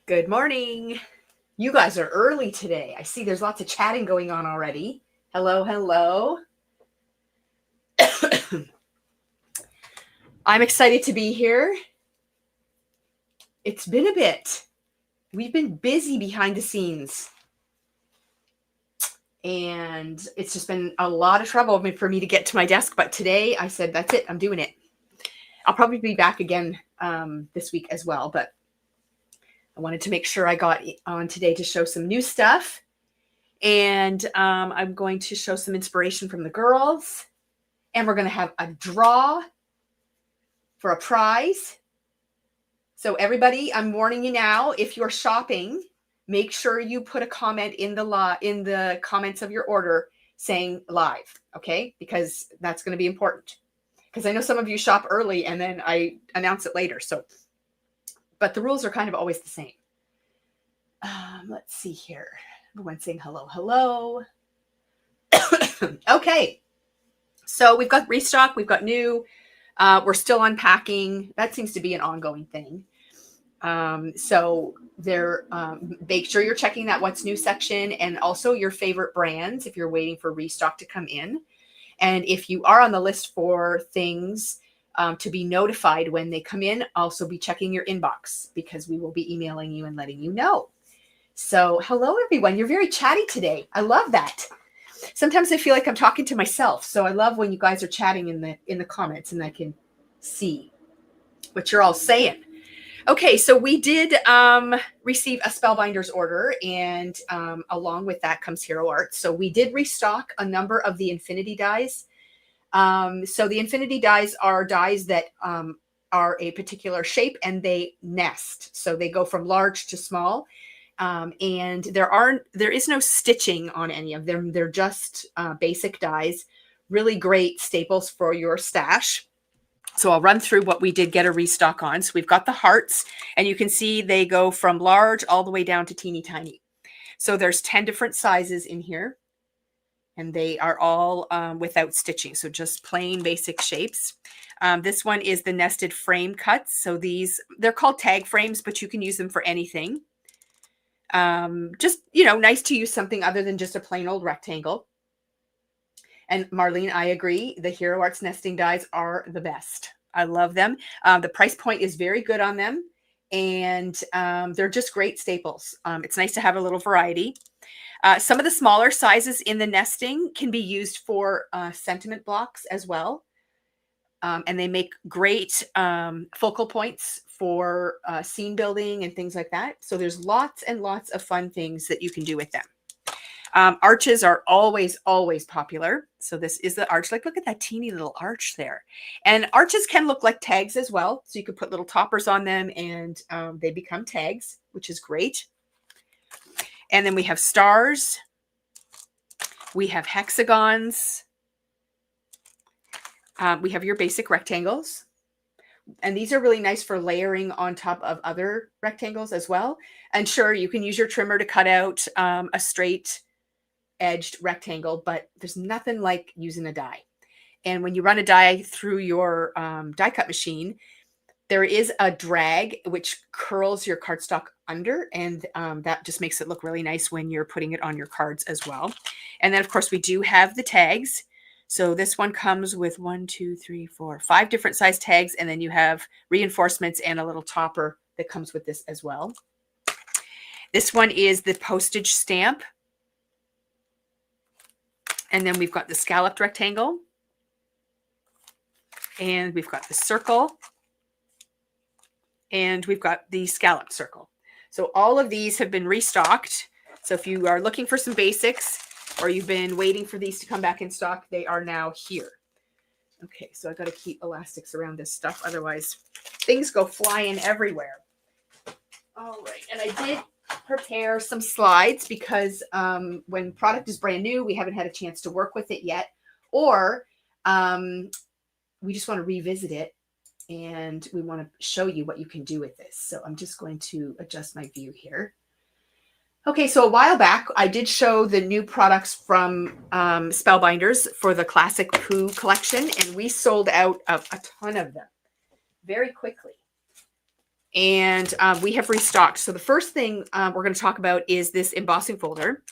Good morning. You guys are early today. I see there's lots of chatting going on already. Hello, hello. I'm excited to be here. It's been a bit. We've been busy behind the scenes. And it's just been a lot of trouble for me to get to my desk. But today I said, that's it. I'm doing it. I'll probably be back again this week as well. But I wanted to make sure I got on today to show some new stuff. And I'm going to show some inspiration from the girls. And we're going to have a draw for a prize. So everybody, I'm warning you now, if you're shopping, make sure you put a comment in the comments of your order saying live, okay? Because that's going to be important. Because I know some of you shop early and then I announce it later. So, but the rules are kind of always the same. Let's see here. Everyone's saying hello, hello. Okay. So we've got restock, we've got new. We're still unpacking. That seems to be an ongoing thing. So make sure you're checking that what's new section and also your favorite brands if you're waiting for restock to come in. And if you are on the list for things to be notified when they come in, also be checking your inbox because we will be emailing you and letting you know. So hello, everyone. You're very chatty today. I love that. Sometimes I feel like I'm talking to myself. So I love when you guys are chatting in the comments and I can see what you're all saying. Okay, so we did receive a Spellbinders order, and along with that comes Hero Art. So we did restock a number of the Infinity dies. So the Infinity dies are dies that are a particular shape and they nest. So they go from large to small. And there is no stitching on any of them. They're just basic dies, really great staples for your stash. So I'll run through what we did get a restock on. So we've got the hearts, and you can see they go from large all the way down to teeny tiny. So there's 10 different sizes in here, and they are all without stitching. So just plain basic shapes. This one is the nested frame cuts. So they're called tag frames, but you can use them for anything. Just, nice to use something other than just a plain old rectangle. And Marlene, I agree. The Hero Arts nesting dies are the best. I love them. The price point is very good on them. And they're just great staples. It's nice to have a little variety. Some of the smaller sizes in the nesting can be used for sentiment blocks as well. And they make great focal points for scene building and things like that. So there's lots and lots of fun things that you can do with them. Arches are always, always popular. So this is the arch. Look at that teeny little arch there. And arches can look like tags as well. So you can put little toppers on them and they become tags, which is great. And then we have stars. We have hexagons. We have your basic rectangles. And these are really nice for layering on top of other rectangles as well. And sure, you can use your trimmer to cut out a straight edged rectangle, but there's nothing like using a die. And when you run a die through your die cut machine, there is a drag which curls your cardstock under, and that just makes it look really nice when you're putting it on your cards as well. And then, of course, we do have the tags. So this one comes with 5 different size tags, and then you have reinforcements and a little topper that comes with this as well. This one is the postage stamp. And then we've got the scalloped rectangle. And we've got the circle. And we've got the scalloped circle. So all of these have been restocked. So if you are looking for some basics or you've been waiting for these to come back in stock, they are now here. Okay, so I got to keep elastics around this stuff. Otherwise, things go flying everywhere. All right, and I did prepare some slides because when product is brand new, we haven't had a chance to work with it yet, or we just want to revisit it and we want to show you what you can do with this. So I'm just going to adjust my view here. Okay, so a while back, I did show the new products from Spellbinders for the classic Pooh collection, and we sold out of a ton of them very quickly. And we have restocked. So the first thing we're going to talk about is this embossing folder.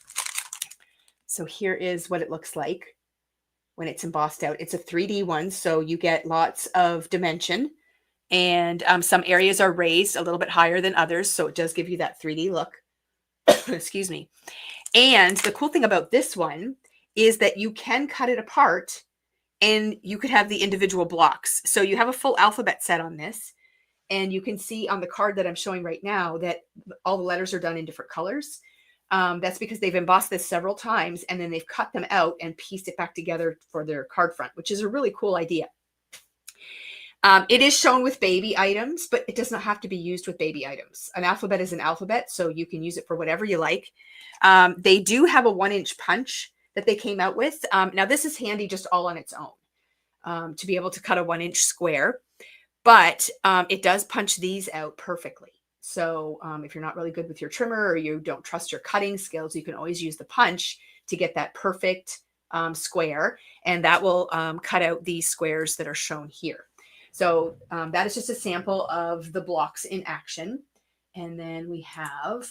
So here is what it looks like when it's embossed out. It's a 3D one, so you get lots of dimension, and some areas are raised a little bit higher than others, so it does give you that 3D look. Excuse me. And the cool thing about this one is that you can cut it apart and you could have the individual blocks. So you have a full alphabet set on this, and you can see on the card that I'm showing right now that all the letters are done in different colors. That's because they've embossed this several times and then they've cut them out and pieced it back together for their card front, which is a really cool idea. It is shown with baby items, but it does not have to be used with baby items. An alphabet is an alphabet, so you can use it for whatever you like. They do have a 1-inch punch that they came out with. Now, this is handy just all on its own to be able to cut a 1-inch square, but it does punch these out perfectly. So if you're not really good with your trimmer or you don't trust your cutting skills, you can always use the punch to get that perfect square, and that will cut out these squares that are shown here. So that is just a sample of the blocks in action. And then we have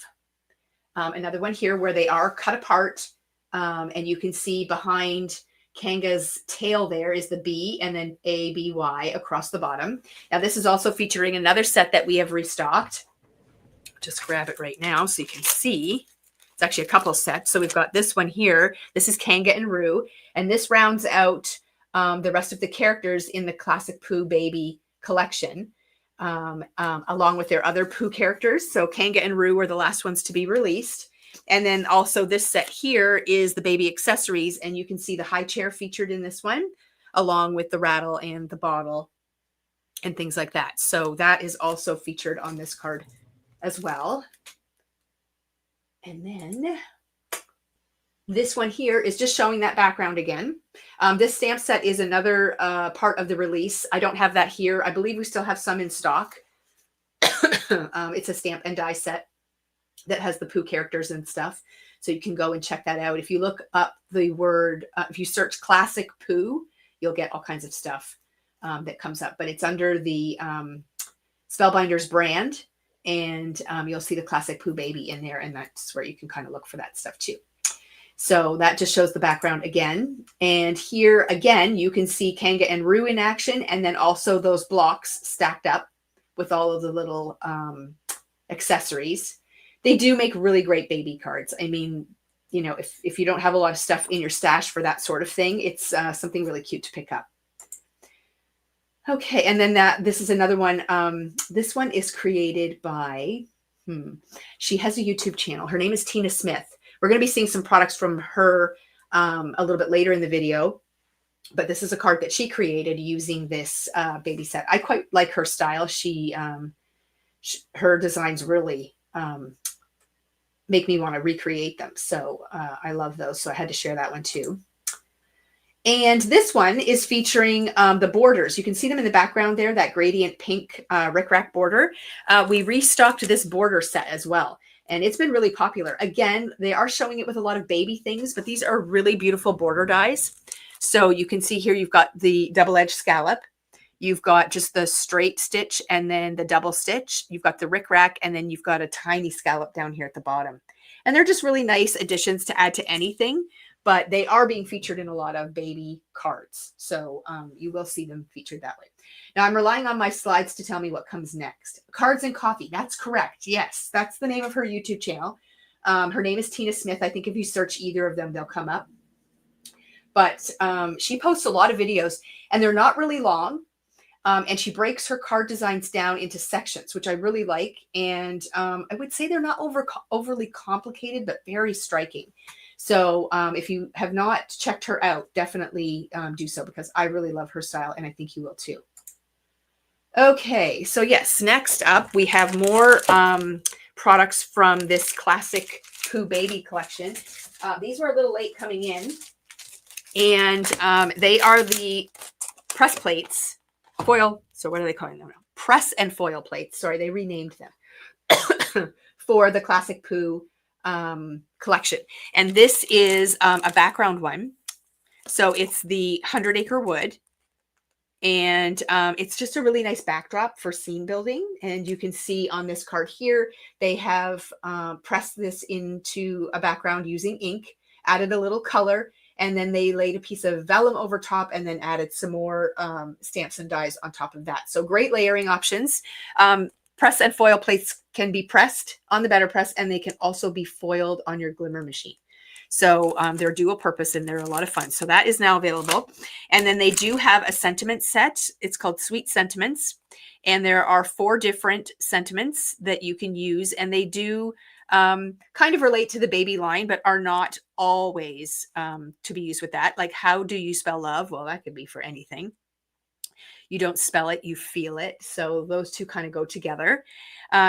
another one here where they are cut apart, and you can see behind Kanga's tail there is the B and then A, B, Y across the bottom. Now this is also featuring another set that we have restocked. Just grab it right now so you can see. It's actually a couple sets. So we've got this one here. This is Kanga and Roo, and this rounds out the rest of the characters in the classic Pooh baby collection, along with their other Pooh characters. So Kanga and Roo were the last ones to be released. And then also this set here is the baby accessories, and you can see the high chair featured in this one, along with the rattle and the bottle and things like that. So that is also featured on this card as well. And then this one here is just showing that background again. This stamp set is another part of the release. I don't have that here. I believe we still have some in stock. It's a stamp and die set that has the Pooh characters and stuff. So you can go and check that out. If you look up the word, if you search classic Pooh, you'll get all kinds of stuff that comes up. But it's under the Spellbinders brand. And you'll see the classic Pooh baby in there, and that's where you can kind of look for that stuff too. So that just shows the background again. And here again, you can see Kanga and Roo in action, and then also those blocks stacked up with all of the little accessories. They do make really great baby cards. I mean, you know, if you don't have a lot of stuff in your stash for that sort of thing, it's something really cute to pick up. Okay, and then this is another one. This one is created by, she has a YouTube channel. Her name is Tina Smith. We're going to be seeing some products from her a little bit later in the video, but this is a card that she created using this baby set. I quite like her style. Her designs really make me want to recreate them. So I love those. So I had to share that one too. And this one is featuring the borders. You can see them in the background there, that gradient pink rickrack border. We restocked this border set as well, and it's been really popular. Again, they are showing it with a lot of baby things, but these are really beautiful border dies. So you can see here you've got the double-edged scallop. You've got just the straight stitch and then the double stitch. You've got the rickrack, and then you've got a tiny scallop down here at the bottom. And they're just really nice additions to add to anything. But they are being featured in a lot of baby cards. So you will see them featured that way. Now I'm relying on my slides to tell me what comes next. Cards and Coffee. That's correct. Yes, that's the name of her YouTube channel. Her name is Tina Smith. I think if you search either of them, they'll come up. But she posts a lot of videos, and they're not really long. And she breaks her card designs down into sections, which I really like. And I would say they're not overly complicated, but very striking. So if you have not checked her out, definitely do so, because I really love her style, and I think you will too. Okay, so yes, next up we have more products from this classic Pooh baby collection. These were a little late coming in, and they are the press plates, foil. So what are they calling them now? Press and foil plates. Sorry, they renamed them for the classic Pooh collection. And this is a background one. So it's the 100 Acre Wood. And it's just a really nice backdrop for scene building. And you can see on this card here, they have pressed this into a background using ink, added a little color, and then they laid a piece of vellum over top and then added some more stamps and dies on top of that. So great layering options. Press and foil plates can be pressed on the Better Press, and they can also be foiled on your glimmer machine. So they're dual purpose and they're a lot of fun. So that is now available. And then they do have a sentiment set. It's called Sweet Sentiments. And there are 4 different sentiments that you can use. And they do kind of relate to the baby line, but are not always to be used with that. Like, how do you spell love? Well, that could be for anything. You don't spell it, you feel it. So those two kind of go together.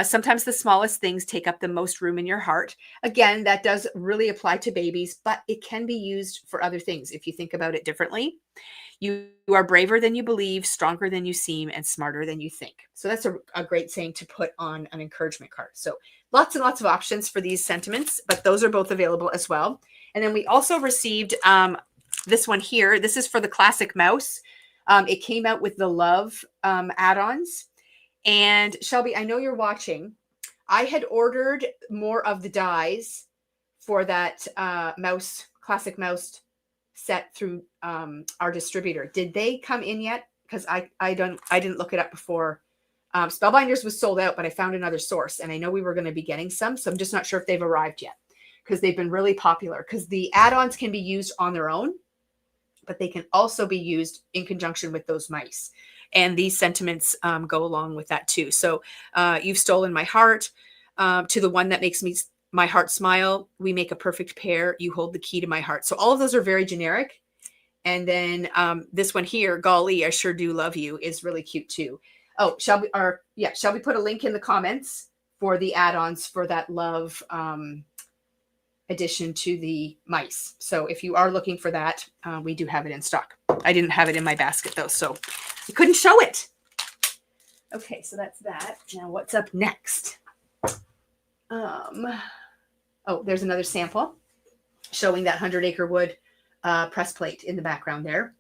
Sometimes the smallest things take up the most room in your heart. Again, that does really apply to babies, but it can be used for other things if you think about it differently. You are braver than you believe, stronger than you seem, and smarter than you think. So that's a great saying to put on an encouragement card. So lots and lots of options for these sentiments, but those are both available as well. And then we also received this one here. This is for the classic mouse. It came out with the love add-ons. And Shelby, I know you're watching. I had ordered more of the dies for that classic mouse set through our distributor. Did they come in yet? Because I didn't look it up before. Spellbinders was sold out, but I found another source, and I know we were going to be getting some, so I'm just not sure if they've arrived yet, because they've been really popular. Because the add-ons can be used on their own, but they can also be used in conjunction with those mice. And these sentiments go along with that too. So you've stolen my heart, to the one that makes my heart smile. We make a perfect pair. You hold the key to my heart. So all of those are very generic. And then this one here, golly, I sure do love you, is really cute too. Oh, shall we put a link in the comments for the add-ons for that love addition to the mice? So if you are looking for that, we do have it in stock. I didn't have it in my basket though, so I couldn't show it. Okay, so that's that. Now what's up next? Oh, there's another sample showing that 100 Acre Wood press plate in the background there.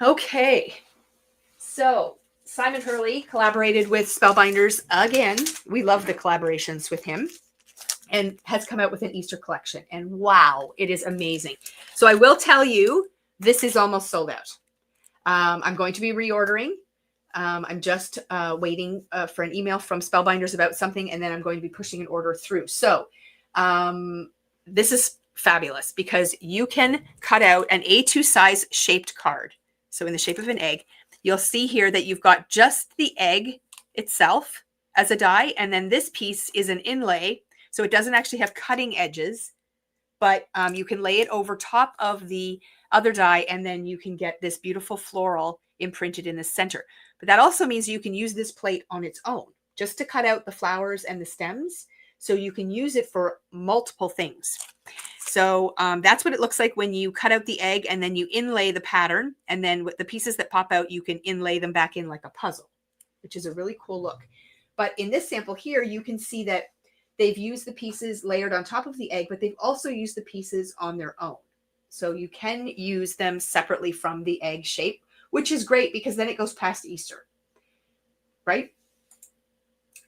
Okay, so Simon Hurley collaborated with Spellbinders again. We love the collaborations with him, and has come out with an Easter collection. And wow, it is amazing. So I will tell you, this is almost sold out. I'm going to be reordering. I'm just waiting for an email from Spellbinders about something, and then I'm going to be pushing an order through. So this is fabulous because you can cut out an A2 size shaped card. So in the shape of an egg, you'll see here that you've got just the egg itself as a die, and then this piece is an inlay. So it doesn't actually have cutting edges, but you can lay it over top of the other die, and then you can get this beautiful floral imprinted in the center. But that also means you can use this plate on its own, just to cut out the flowers and the stems. So you can use it for multiple things. So that's what it looks like when you cut out the egg and then you inlay the pattern. And then with the pieces that pop out, you can inlay them back in like a puzzle, which is a really cool look. But in this sample here, you can see that they've used the pieces layered on top of the egg, but they've also used the pieces on their own. So you can use them separately from the egg shape, which is great because then it goes past Easter, right?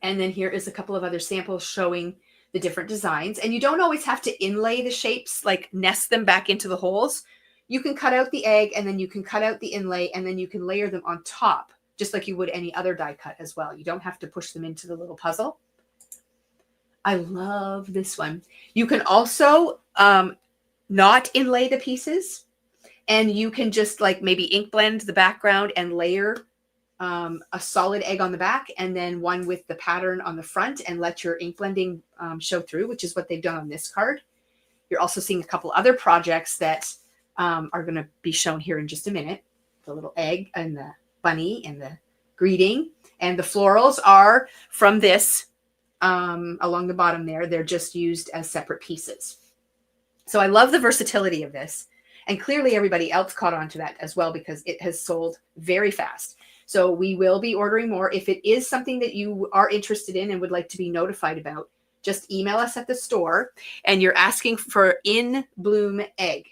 And then here is a couple of other samples showing the different designs. And you don't always have to inlay the shapes, like nest them back into the holes. You can cut out the egg, and then you can cut out the inlay, and then you can layer them on top, just like you would any other die cut as well. You don't have to push them into the little puzzle. I love this one. You can also not inlay the pieces, and you can just like maybe ink blend the background and layer a solid egg on the back and then one with the pattern on the front, and let your ink blending show through, which is what they've done on this card. You're also seeing a couple other projects that are going to be shown here in just a minute. The little egg and the bunny and the greeting, and the florals are from this along the bottom there. They're just used as separate pieces. So I love the versatility of this, and clearly everybody else caught on to that as well because it has sold very fast. So we will be ordering more. If it is something that you are interested in and would like to be notified about, just email us at the store, and you're asking for In Bloom Egg.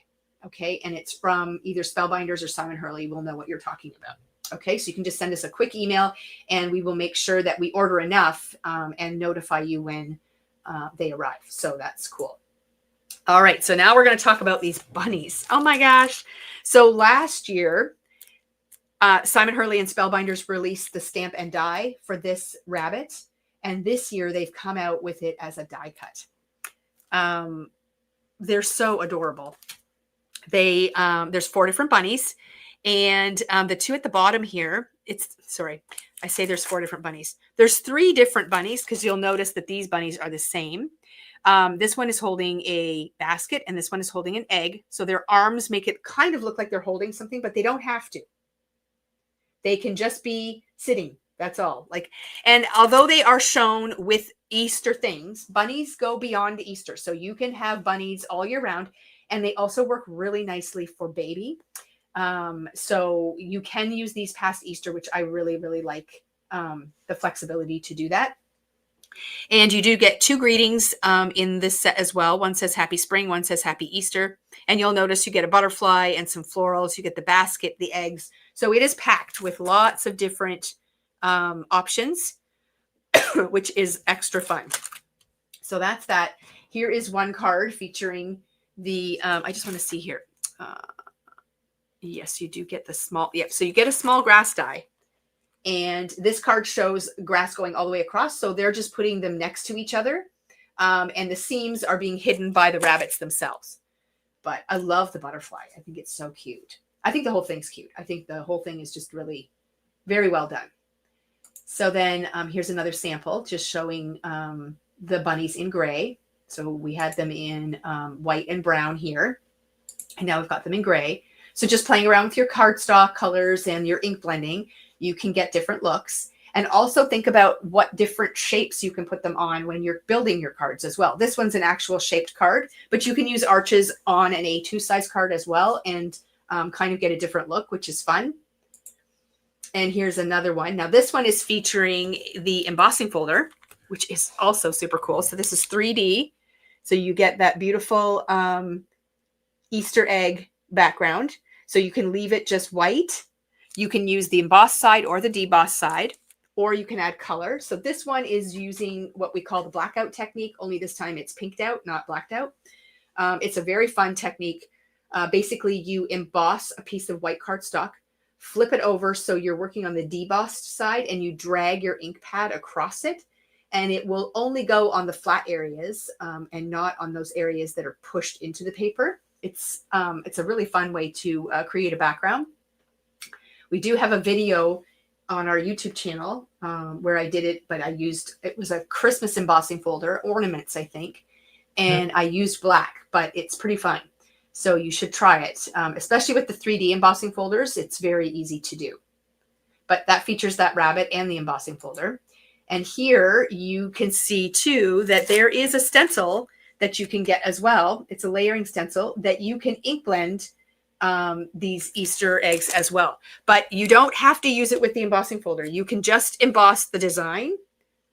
Okay. And it's from either Spellbinders or Simon Hurley. We'll know what you're talking about. Okay. So you can just send us a quick email and we will make sure that we order enough and notify you when they arrive. So that's cool. All right. So now we're going to talk about these bunnies. Oh my gosh. So last year, Simon Hurley and Spellbinders released the stamp and die for this rabbit. And this year they've come out with it as a die cut. They're so adorable. There's 4 different bunnies, and the 2 at the bottom here, I say there's 4 different bunnies. There's 3 different bunnies because you'll notice that these bunnies are the same. This one is holding a basket and this one is holding an egg. So their arms make it kind of look like they're holding something, but they don't have to. They can just be sitting. That's all. And although they are shown with Easter things, bunnies go beyond Easter. So you can have bunnies all year round, and they also work really nicely for baby. So you can use these past Easter, which I really, really like the flexibility to do that. And you do get 2 greetings in this set as well. One says Happy Spring, one says Happy Easter. And you'll notice you get a butterfly and some florals. You get the basket, the eggs. So it is packed with lots of different options, which is extra fun. So that's that. Here is one card featuring the, I just want to see here. Yes, you do get the small, so you get a small grass die. And this card shows grass going all the way across. So they're just putting them next to each other. And the seams are being hidden by the rabbits themselves. But I love the butterfly. I think it's so cute. I think the whole thing's cute. I think the whole thing is just really very well done. So then here's another sample just showing the bunnies in gray. So we had them in white and brown here. And now we've got them in gray. So just playing around with your cardstock colors and your ink blending, you can get different looks. And also think about what different shapes you can put them on when you're building your cards as well. This one's an actual shaped card, but you can use arches on an A2 size card as well and kind of get a different look, which is fun. And here's another one. Now this one is featuring the embossing folder, which is also super cool. So this is 3D. So you get that beautiful Easter egg background. So you can leave it just white. You can use the embossed side or the debossed side, or you can add color. So this one is using what we call the blackout technique, only this time it's pinked out, not blacked out. It's a very fun technique. Basically, you emboss a piece of white cardstock, flip it over so you're working on the debossed side, and you drag your ink pad across it, and it will only go on the flat areas and not on those areas that are pushed into the paper. It's a really fun way to create a background. We do have a video on our YouTube channel where I did it, but it was a Christmas embossing folder, ornaments, I think. And I used black, but it's pretty fun. So you should try it, especially with the 3D embossing folders. It's very easy to do. But that features that rabbit and the embossing folder. And here you can see too that there is a stencil that you can get as well. It's a layering stencil that you can ink blend these Easter eggs as well. But you don't have to use it with the embossing folder. You can just emboss the design,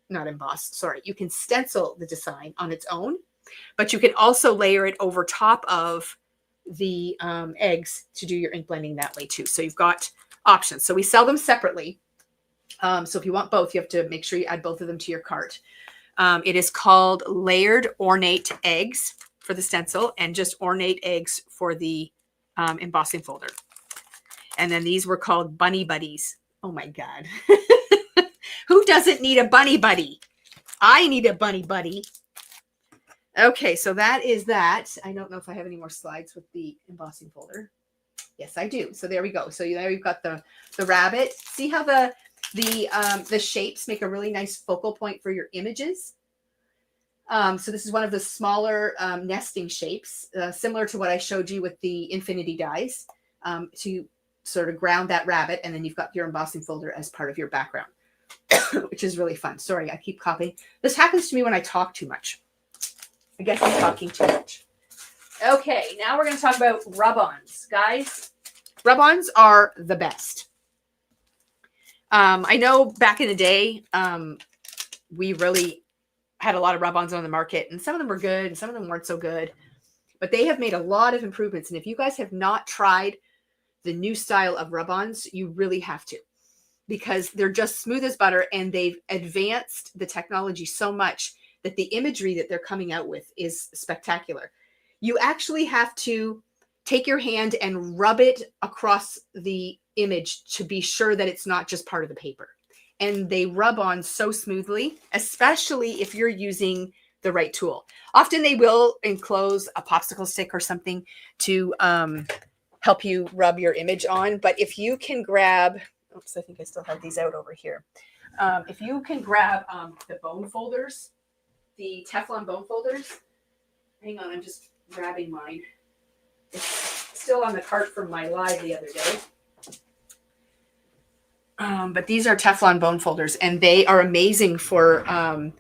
not emboss, sorry. You can stencil the design on its own, but you can also layer it over top of the eggs to do your ink blending that way too. So you've got options. So we sell them separately. So if you want both, you have to make sure you add both of them to your cart. It is called Layered Ornate Eggs for the stencil and just Ornate Eggs for the embossing folder. And then these were called Bunny Buddies. Oh my God. Who doesn't need a bunny buddy? I need a bunny buddy. Okay, so that is that. I don't know if I have any more slides with the embossing folder. Yes, I do. So there we go. So there you've got the rabbit. See how the shapes make a really nice focal point for your images. So this is one of the smaller nesting shapes, similar to what I showed you with the infinity dies, to sort of ground that rabbit. And then you've got your embossing folder as part of your background, which is really fun. Sorry, I keep coughing. This happens to me when I talk too much. I guess I'm talking too much. Okay, now we're going to talk about rub-ons. Guys, rub-ons are the best. I know back in the day, we really had a lot of rub-ons on the market, and some of them were good and some of them weren't so good. but they have made a lot of improvements. And if you guys have not tried the new style of rub-ons, you really have to, because they're just smooth as butter, and they've advanced the technology so much that the imagery that they're coming out with is spectacular. You actually have to take your hand and rub it across the image to be sure that it's not just part of the paper. And they rub on so smoothly, especially if you're using the right tool. Often they will enclose a popsicle stick or something to help you rub your image on. But if you can grab, oops, I think I still have these out over here. If you can grab the bone folders, the Teflon bone folders, hang on, I'm just grabbing mine. It's still on the cart from my live the other day. But these are Teflon bone folders, and they are amazing for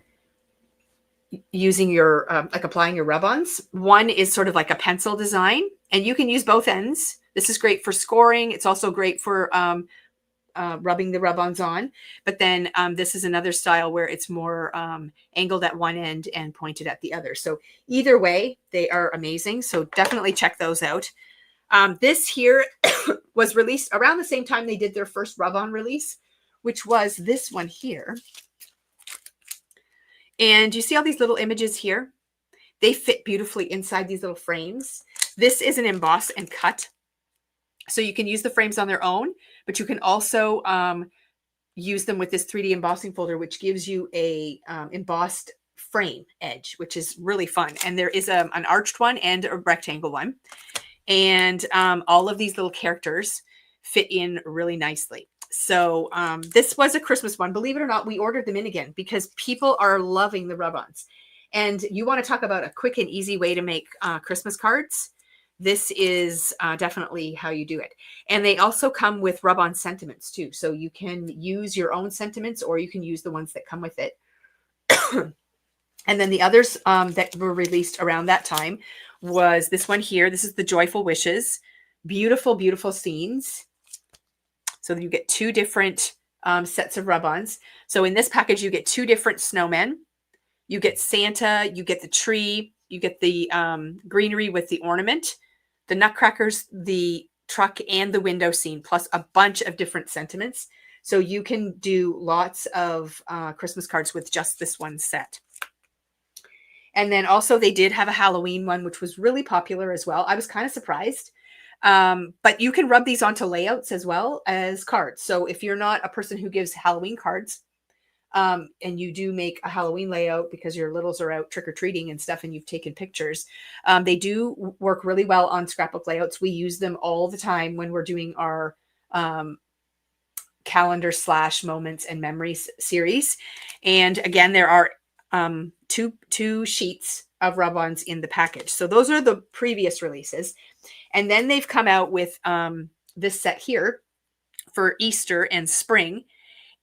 using your, like applying your rub-ons. One is sort of like a pencil design, and you can use both ends. This is great for scoring. It's also great for rubbing the rub-ons on. But then this is another style where it's more angled at one end and pointed at the other. So either way, they are amazing. So definitely check those out. This here was released around the same time they did their first rub-on release, which was this one here. And you see all these little images here? They fit beautifully inside these little frames. This is an emboss and cut. So you can use the frames on their own, but you can also use them with this 3D embossing folder, which gives you a embossed frame edge, which is really fun. And there is an arched one and a rectangle one. And all of these little characters fit in really nicely. So this was a Christmas one. Believe it or not, we ordered them in again because people are loving the rub-ons. And you want to talk about a quick and easy way to make Christmas cards. This is definitely how you do it. And they also come with rub-on sentiments too. So you can use your own sentiments, or you can use the ones that come with it. And then the others that were released around that time was this one here. This is the Joyful Wishes. Beautiful, beautiful scenes. So you get two different sets of rub-ons. So in this package, you get two different snowmen. You get Santa, you get the tree, you get the greenery with the ornament, the nutcrackers, the truck, and the window scene, plus a bunch of different sentiments. So you can do lots of Christmas cards with just this one set. And then also they did have a Halloween one, which was really popular as well. I was kind of surprised. But you can rub these onto layouts as well as cards. So if you're not a person who gives Halloween cards, and you do make a Halloween layout because your littles are out trick-or-treating and stuff and you've taken pictures, they do work really well on scrapbook layouts. We use them all the time when we're doing our calendar / moments and memories series. And again, there are two sheets of rub-ons in the package. So those are the previous releases. And then they've come out with this set here for Easter and spring.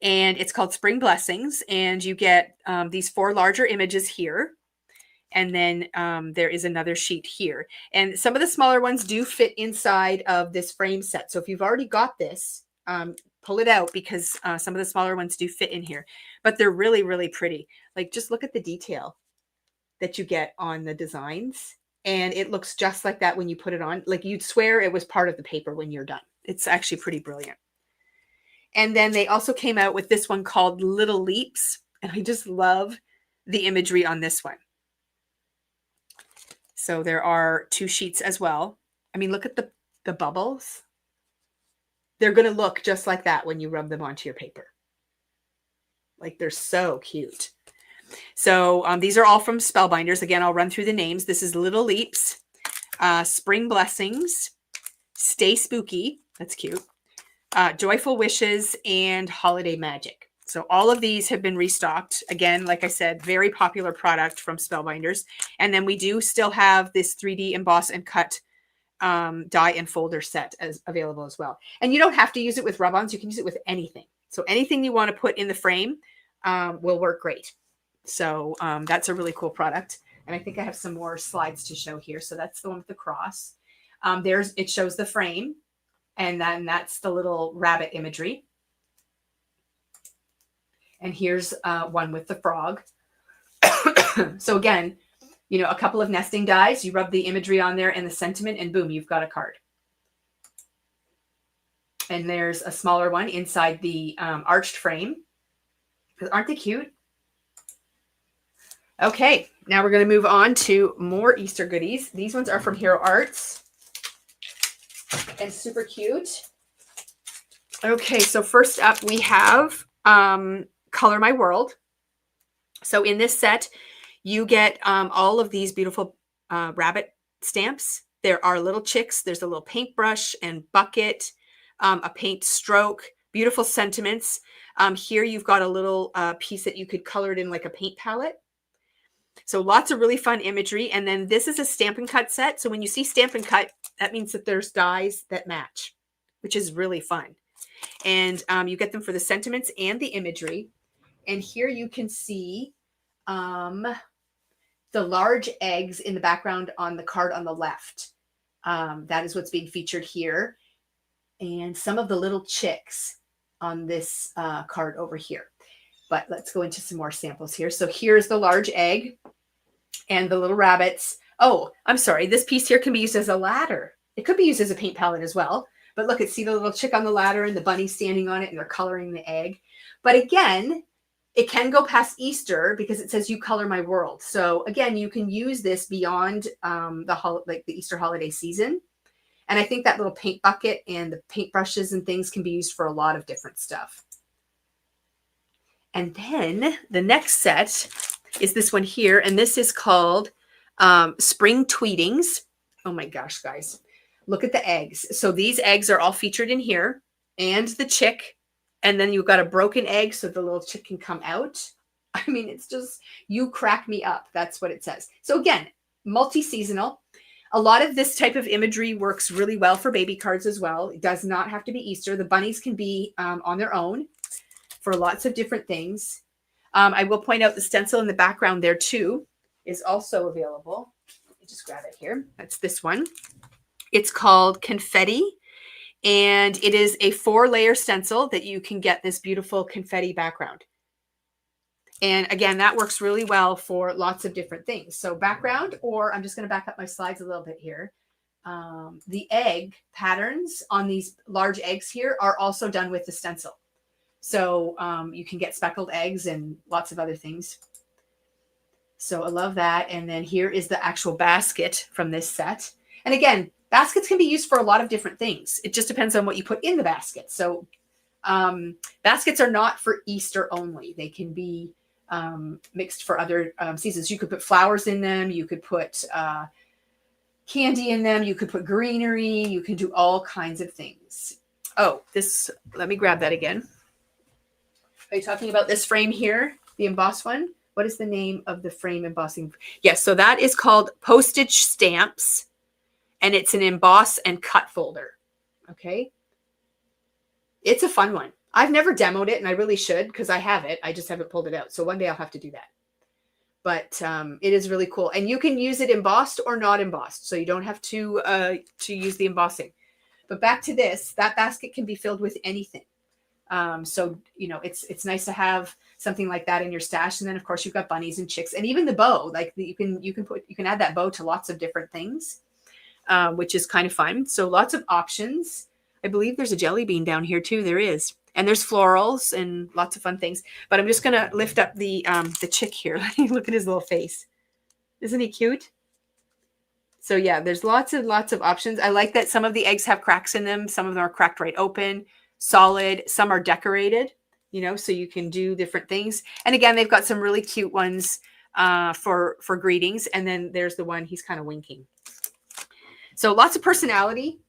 And it's called Spring Blessings. And you get these 4 larger images here. And then there is another sheet here. And some of the smaller ones do fit inside of this frame set. So if you've already got this, pull it out, because some of the smaller ones do fit in here. But they're really, really pretty. Like, just look at the detail that you get on the designs. And it looks just like that when you put it on. Like, you'd swear it was part of the paper when you're done. It's actually pretty brilliant. And then they also came out with this one called Little Leaps. And I just love the imagery on this one. So there are 2 sheets as well. I mean, look at the bubbles. They're going to look just like that when you rub them onto your paper. Like, they're so cute. So these are all from Spellbinders. Again, I'll run through the names. This is Little Leaps, Spring Blessings, Stay Spooky. That's cute. Joyful Wishes, and Holiday Magic. So all of these have been restocked. Again, like I said, very popular product from Spellbinders. And then we do still have this 3D emboss and cut die and folder set as available as well. And you don't have to use it with rub-ons. You can use it with anything. So anything you want to put in the frame will work great. So that's a really cool product. And I think I have some more slides to show here. So that's the one with the cross. It shows the frame. And then that's the little rabbit imagery. And here's one with the frog. So again, you know, a couple of nesting dies, you rub the imagery on there and the sentiment, and boom, you've got a card. And there's a smaller one inside the arched frame. Aren't they cute? Okay, now we're going to move on to more Easter goodies. These ones are from Hero Arts and super cute. Okay, so first up we have Color My World. So in this set, you get all of these beautiful rabbit stamps. There are little chicks. There's a little paintbrush and bucket, a paint stroke, beautiful sentiments. Here you've got a little piece that you could color it in like a paint palette. So lots of really fun imagery. And then this is a Stamp and Cut set. So when you see Stamp and Cut, that means that there's dies that match, which is really fun. And you get them for the sentiments and the imagery. And here you can see the large eggs in the background on the card on the left. That is what's being featured here. And some of the little chicks on this card over here. But let's go into some more samples here. So here's the large egg and the little rabbits. Oh, I'm sorry. This piece here can be used as a ladder. It could be used as a paint palette as well. But look, see the little chick on the ladder and the bunny standing on it, and they're coloring the egg. But again, it can go past Easter because it says you color my world. So again, you can use this beyond the Easter holiday season. And I think that little paint bucket and the paint brushes and things can be used for a lot of different stuff. And then the next set is this one here. And this is called Spring Tweetings. Oh my gosh, guys. Look at the eggs. So these eggs are all featured in here, and the chick. And then you've got a broken egg so the little chick can come out. I mean, it's just, you crack me up. That's what it says. So again, multi-seasonal. A lot of this type of imagery works really well for baby cards as well. It does not have to be Easter. The bunnies can be on their own for lots of different things. I will point out the stencil in the background there too is also available. Let me just grab it here. That's this one. It's called Confetti, and it is a 4-layer stencil that you can get this beautiful confetti background. And again, that works really well for lots of different things. So background, or I'm just going to back up my slides a little bit here. The egg patterns on these large eggs here are also done with the stencil. So you can get speckled eggs and lots of other things. So I love that. And then here is the actual basket from this set. And again, baskets can be used for a lot of different things. It just depends on what you put in the basket. So baskets are not for Easter only. They can be mixed for other seasons. You could put flowers in them. You could put candy in them. You could put greenery. You can do all kinds of things. Oh, let me grab that again. Are you talking about this frame here, the embossed one? What is the name of the frame embossing? Yes, so that is called Postage Stamps, and it's an emboss and cut folder. Okay. It's a fun one. I've never demoed it, and I really should because I have it. I just haven't pulled it out. So one day I'll have to do that. But it is really cool. And you can use it embossed or not embossed. So you don't have to use the embossing. But back to this, that basket can be filled with anything. So, you know, it's nice to have something like that in your stash. And then of course you've got bunnies and chicks, and even the bow, like you can add that bow to lots of different things, which is kind of fun. So lots of options. I believe there's a jelly bean down here too. There is. And there's florals and lots of fun things, but I'm just going to lift up the chick here. Look at his little face. Isn't he cute? So yeah, there's lots and lots of options. I like that some of the eggs have cracks in them. Some of them are cracked right open, solid. Some are decorated, you know, so you can do different things. And again, they've got some really cute ones for greetings. And then there's the one, he's kind of winking. So lots of personality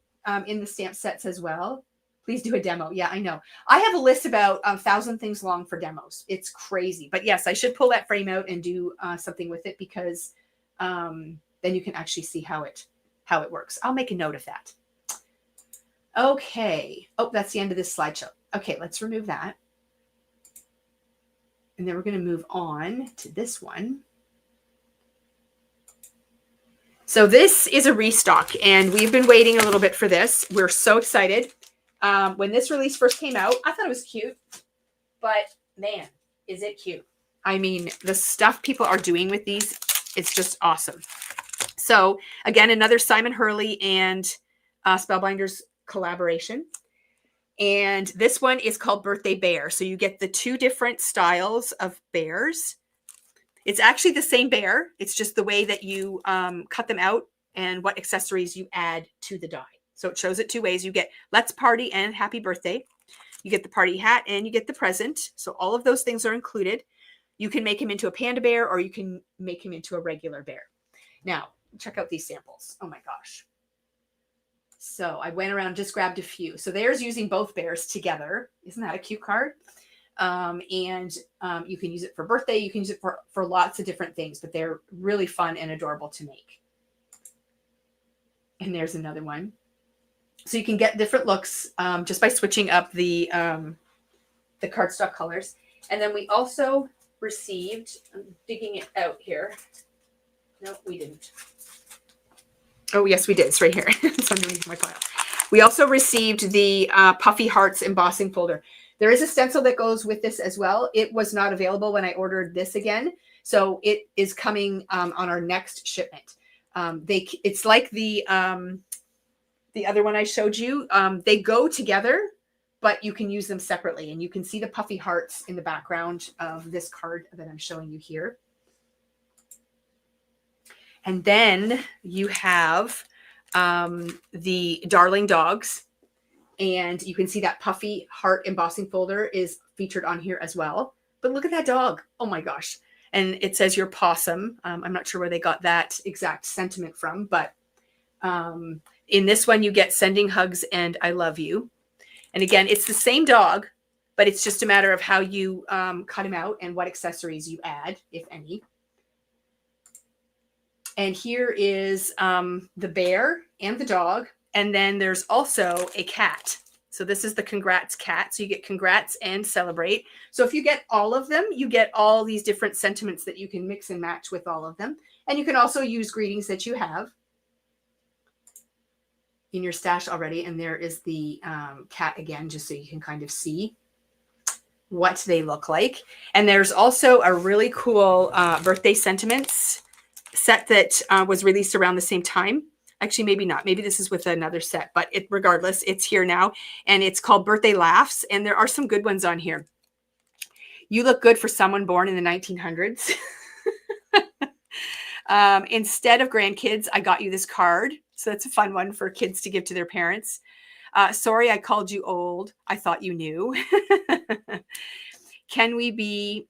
in the stamp sets as well. Please do a demo. Yeah, I know. I have a list about 1,000 things long for demos. It's crazy. But yes, I should pull that frame out and do something with it because then you can actually see how it works. I'll make a note of that. Okay. Oh, that's the end of this slideshow. Okay, let's remove that. And then we're going to move on to this one. So this is a restock, and we've been waiting a little bit for this. We're so excited. When this release first came out, I thought it was cute, but man, is it cute. I mean, the stuff people are doing with these It's just awesome. So again, another Simon Hurley and Spellbinders collaboration. And this one is called Birthday Bear. So you get the two different styles of bears. It's actually the same bear. It's just the way that you cut them out and what accessories you add to the die. So it shows it two ways. You get Let's Party and Happy Birthday. You get the party hat and you get the present. So all of those things are included. You can make him into a panda bear or you can make him into a regular bear. Now, check out these samples. Oh my gosh. So I went around, just grabbed a few. So there's using both bears together. Isn't that a cute card? You can use it for birthday. You can use it for lots of different things, but they're really fun and adorable to make. And there's another one. So you can get different looks just by switching up the cardstock colors. And then we also received, I'm digging it out here. No, we didn't. Oh, yes, we did. It's right here. It's underneath my pile. We also received the Puffy Hearts embossing folder. There is a stencil that goes with this as well. It was not available when I ordered this again. So it is coming on our next shipment. It's like the other one I showed you. They go together, but you can use them separately. And you can see the Puffy Hearts in the background of this card that I'm showing you here. And then you have the Darling Dogs. And you can see that Puffy Heart embossing folder is featured on here as well. But look at that dog. Oh my gosh. And it says your possum. I'm not sure where they got that exact sentiment from, but in this one, you get Sending Hugs and I Love You. And again, it's the same dog, but it's just a matter of how you cut him out and what accessories you add, if any. And here is the bear and the dog. And then there's also a cat. So this is the Congrats cat. So you get Congrats and Celebrate. So if you get all of them, you get all these different sentiments that you can mix and match with all of them. And you can also use greetings that you have in your stash already. And there is the cat again, just so you can kind of see what they look like. And there's also a really cool birthday sentiments set that was released around the same time. Actually, maybe not. Maybe this is with another set, but regardless, it's here now. And it's called Birthday Laughs. And there are some good ones on here. You look good for someone born in the 1900s. Instead of grandkids, I got you this card. So that's a fun one for kids to give to their parents. Sorry, I called you old. I thought you knew. How can we be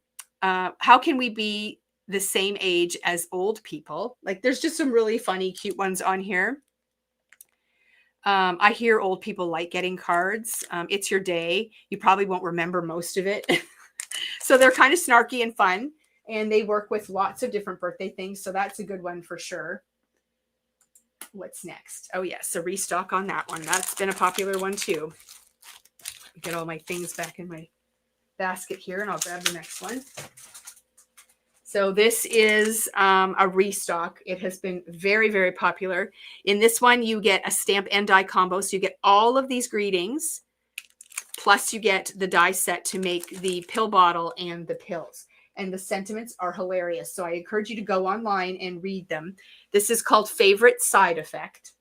the same age as old people? Like, there's just some really funny, cute ones on here. I hear old people like getting cards. It's your day. You probably won't remember most of it. So they're kind of snarky and fun, and they work with lots of different birthday things. So that's a good one for sure. What's next? Oh yes, a restock on that one. That's been a popular one too. Get all my things back in my basket here, and I'll grab the next one. So this is a restock. It has been very, very popular. In this one, you get a stamp and die combo. So you get all of these greetings, plus you get the die set to make the pill bottle and the pills. And the sentiments are hilarious. So I encourage you to go online and read them. This is called Favorite Side Effect.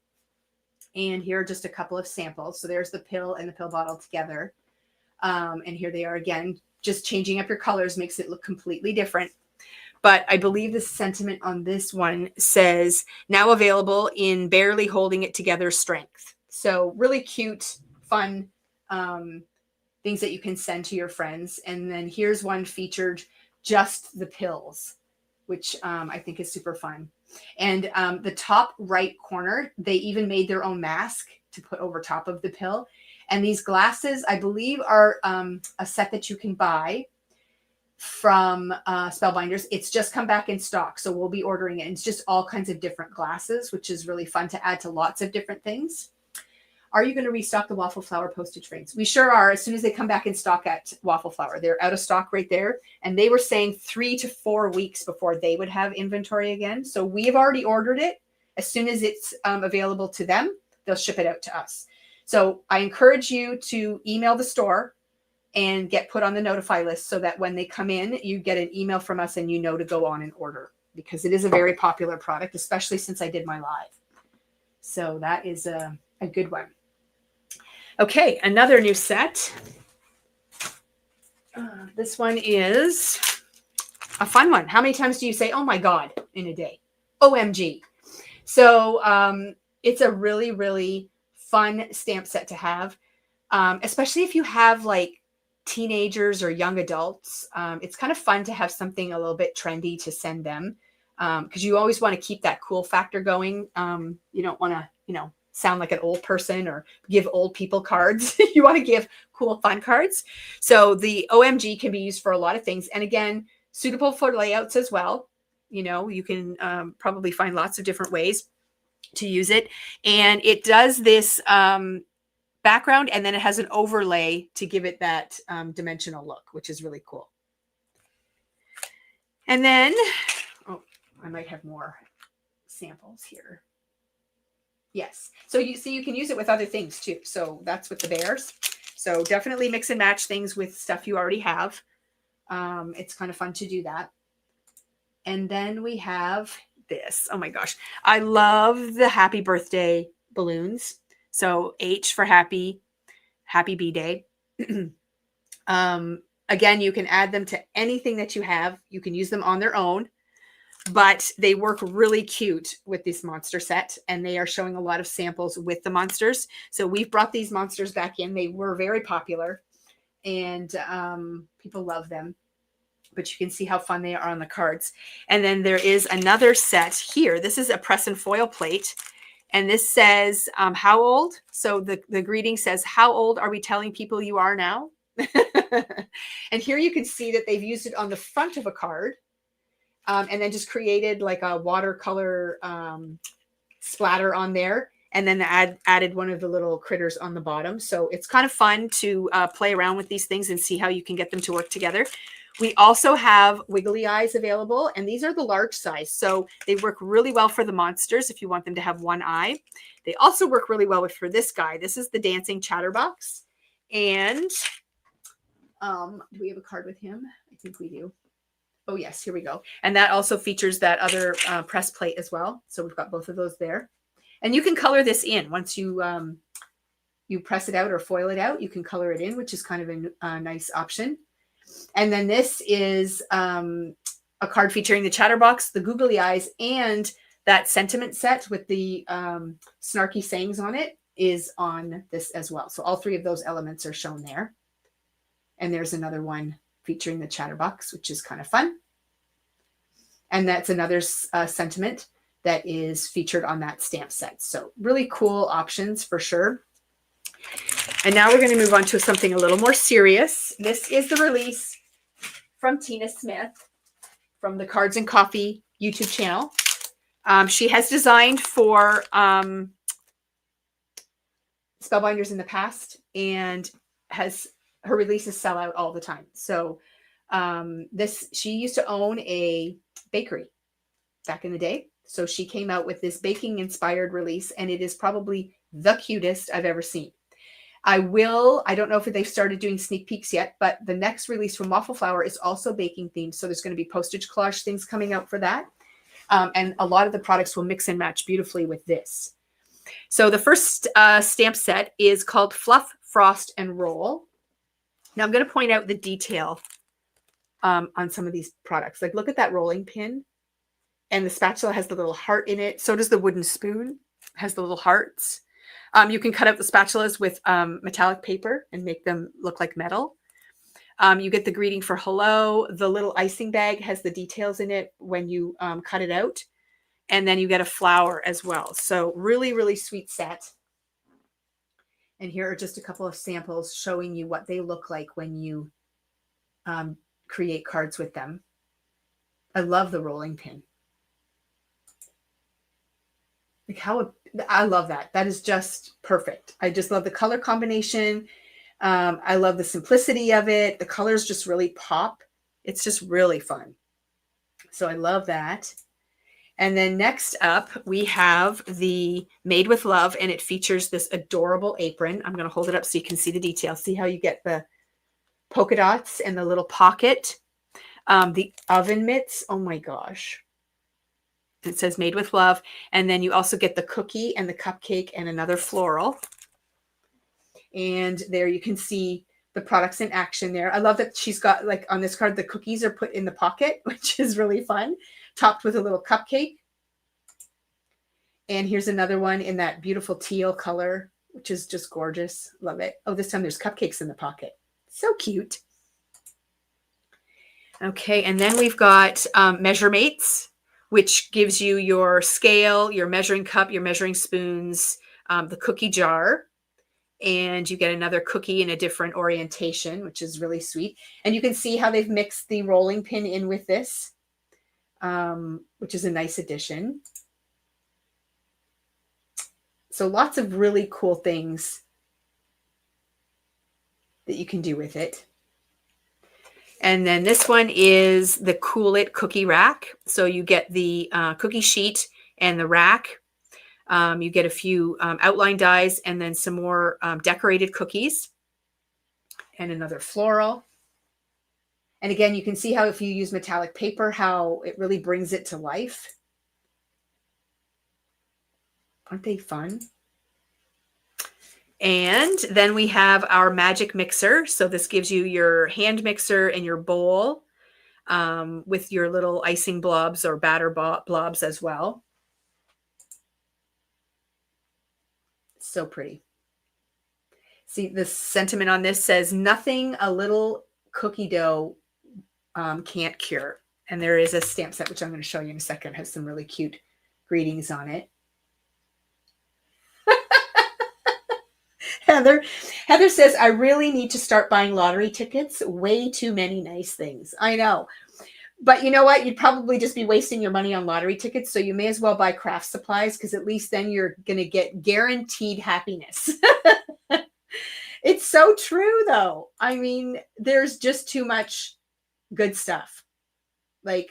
And here are just a couple of samples. So there's the pill and the pill bottle together. And here they are again. Just changing up your colors makes it look completely different. But I believe the sentiment on this one says, now available in Barely Holding It Together Strength. So really cute, fun things that you can send to your friends. And then here's one featured Just the Pills, which I think is super fun. And the top right corner, they even made their own mask to put over top of the pill. And these glasses, I believe, are a set that you can buy from Spellbinders. It's just come back in stock, so we'll be ordering it. It's just all kinds of different glasses, which is really fun to add to lots of different things. Are you going to restock the Waffle Flower postage frames? We sure are. As soon as they come back in stock at Waffle Flower, they're out of stock right there. And they were saying 3 to 4 weeks before they would have inventory again. So we've already ordered it. As soon as it's available to them, they'll ship it out to us. So I encourage you to email the store and get put on the notify list so that when they come in, you get an email from us and you know to go on and order. because it is a very popular product, especially since I did my live. So that is a good one. Okay, another new set. This one is a fun one. How many times do you say, oh my God, in a day? OMG. So it's a really, really fun stamp set to have, especially if you have like teenagers or young adults. It's kind of fun to have something a little bit trendy to send them, because you always want to keep that cool factor going. You don't want to, sound like an old person or give old people cards. You want to give cool, fun cards. So the OMG can be used for a lot of things. And again, suitable for layouts as well. You can probably find lots of different ways to use it. And it does this background, and then it has an overlay to give it that dimensional look, which is really cool. And then, oh, I might have more samples here. Yes. So you see, you can use it with other things too. So that's with the bears. So definitely mix and match things with stuff you already have. It's kind of fun to do that. And then we have this. Oh my gosh. I love the happy birthday balloons. So H for happy B-Day. Again, you can add them to anything that you have. You can use them on their own, but they work really cute with this monster set, and they are showing a lot of samples with the monsters. So we've brought these monsters back in. They were very popular, and people love them, but you can see how fun they are on the cards. And then there is another set here. This is a press and foil plate, and this says, how old? So the greeting says, how old are we telling people you are now? And here you can see that they've used it on the front of a card. And then just created like a watercolor splatter on there. And then added one of the little critters on the bottom. So it's kind of fun to play around with these things and see how you can get them to work together. We also have wiggly eyes available, and these are the large size. So they work really well for the monsters if you want them to have one eye. They also work really well for this guy. This is the dancing chatterbox. And do we have a card with him? I think we do. Oh, yes, here we go. And that also features that other press plate as well. So we've got both of those there. And you can color this in. Once you you press it out or foil it out, you can color it in, which is kind of a nice option. And then this is a card featuring the chatterbox, the googly eyes, and that sentiment set with the snarky sayings on it is on this as well. So all three of those elements are shown there. And there's another one featuring the chatterbox, which is kind of fun. And that's another sentiment that is featured on that stamp set. So really cool options for sure. And now we're going to move on to something a little more serious. This is the release from Tina Smith from the Cards and Coffee YouTube channel. She has designed for Spellbinders in the past, and her releases sell out all the time. So she used to own a bakery back in the day. So she came out with this baking inspired release, and it is probably the cutest I've ever seen. I don't know if they've started doing sneak peeks yet, but the next release from Waffle Flower is also baking themed. So there's going to be postage collage things coming out for that. And a lot of the products will mix and match beautifully with this. So the first stamp set is called Fluff, Frost, and Roll. Now I'm going to point out the detail on some of these products. Like, look at that rolling pin. And the spatula has the little heart in it. So does the wooden spoon. Has the little hearts. You can cut out the spatulas with metallic paper and make them look like metal. You get the greeting for hello. The little icing bag has the details in it when you cut it out. And then you get a flower as well. So really, really sweet set. And here are just a couple of samples showing you what they look like when you create cards with them. I love the rolling pin. Like I love that. That is just perfect. I just love the color combination. I love the simplicity of it. The colors just really pop. It's just really fun. So I love that. And then next up, we have the Made with Love, and it features this adorable apron. I'm going to hold it up so you can see the details. See how you get the polka dots and the little pocket. The oven mitts. Oh my gosh. It says made with love. And then you also get the cookie and the cupcake and another floral. And there you can see the products in action there. I love that she's got, like, on this card, the cookies are put in the pocket, which is really fun, topped with a little cupcake. And here's another one in that beautiful teal color, which is just gorgeous. Love it. Oh, this time there's cupcakes in the pocket. So cute. Okay, and then we've got Measuremates, which gives you your scale, your measuring cup, your measuring spoons, the cookie jar, and you get another cookie in a different orientation, which is really sweet. And you can see how they've mixed the rolling pin in with this, which is a nice addition. So lots of really cool things that you can do with it. And then this one is the Cool It cookie rack. So you get the cookie sheet and the rack. You get a few outline dies and then some more decorated cookies and another floral. And again, you can see how if you use metallic paper, how it really brings it to life. Aren't they fun? And then we have our magic mixer. So this gives you your hand mixer and your bowl with your little icing blobs or batter blobs as well. So pretty. See, the sentiment on this says, nothing a little cookie dough can't cure. And there is a stamp set, which I'm going to show you in a second. It has some really cute greetings on it. Heather says, I really need to start buying lottery tickets. Way too many nice things. I know. But you know what? You'd probably just be wasting your money on lottery tickets. So you may as well buy craft supplies, because at least then you're going to get guaranteed happiness. It's so true, though. I mean, there's just too much good stuff. Like,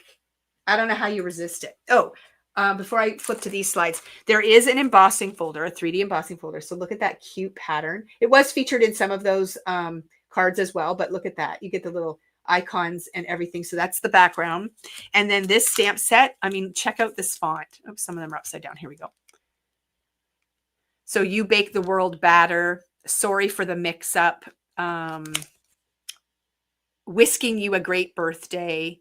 I don't know how you resist it. Oh, before I flip to these slides, there is an embossing folder, a 3D embossing folder. So look at that cute pattern. It was featured in some of those cards as well, but look at that. You get the little icons and everything. So that's the background. And then this stamp set, I mean, check out this font. Oops, some of them are upside down. Here we go. So you bake the world batter. Sorry for the mix up. Whisking you a great birthday.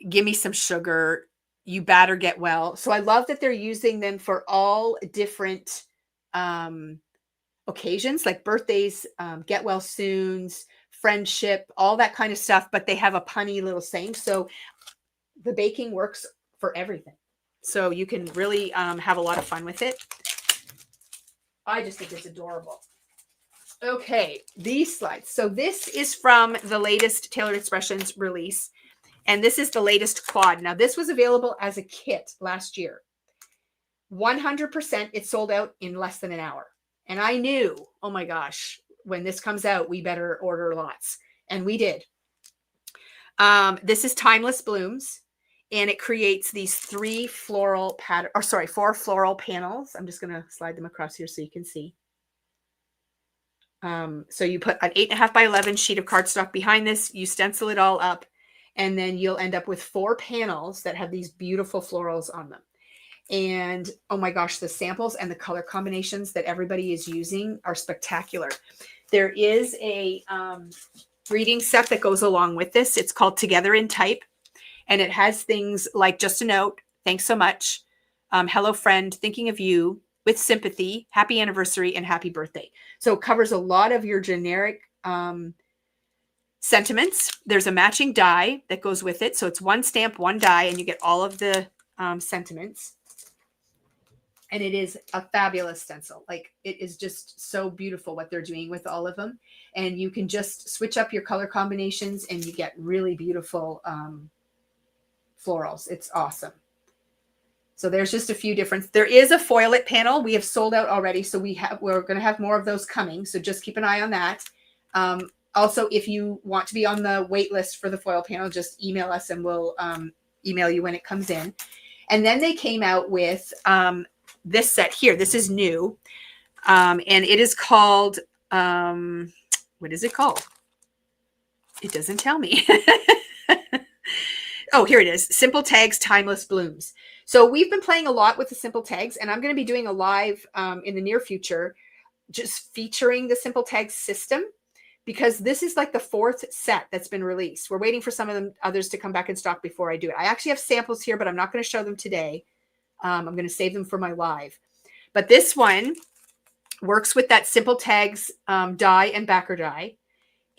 Give me some sugar. You batter get well. So I love that they're using them for all different occasions, like birthdays, get well soons, friendship, all that kind of stuff. But they have a punny little saying. So the baking works for everything. So you can really have a lot of fun with it. I just think it's adorable. Okay, these slides. So this is from the latest Tailored Expressions release. And this is the latest quad. Now, this was available as a kit last year. 100% it sold out in less than an hour. And I knew, oh my gosh, when this comes out, we better order lots. And we did. This is Timeless Blooms. And it creates these four floral panels. I'm just going to slide them across here so you can see. So you put an 8.5 by 11 sheet of cardstock behind this. You stencil it all up. And then you'll end up with 4 panels that have these beautiful florals on them. And oh my gosh, the samples and the color combinations that everybody is using are spectacular. There is a reading set that goes along with this. It's called Together in Type. And it has things like just a note, thanks so much, hello friend, thinking of you, with sympathy, happy anniversary, and happy birthday. So it covers a lot of your generic sentiments. There's a matching die that goes with it. So it's one stamp, one die, and you get all of the sentiments. And it is a fabulous stencil. Like, it is just so beautiful what they're doing with all of them. And you can just switch up your color combinations and you get really beautiful florals. It's awesome. So there's just a few different. There is a foil it panel. We have sold out already. So we're going to have more of those coming. So just keep an eye on that. Also, if you want to be on the wait list for the foil panel, just email us and we'll email you when it comes in. And then they came out with this set here. This is new. And it is called, what is it called? It doesn't tell me. Oh, here it is. Simple Tags, Timeless Blooms. So we've been playing a lot with the Simple Tags, and I'm going to be doing a live in the near future, just featuring the Simple Tags system, because this is like the 4th set that's been released. We're waiting for some of them others to come back in stock before I do it. I actually have samples here, but I'm not going to show them today. I'm going to save them for my live. But this one works with that Simple Tags die and backer die.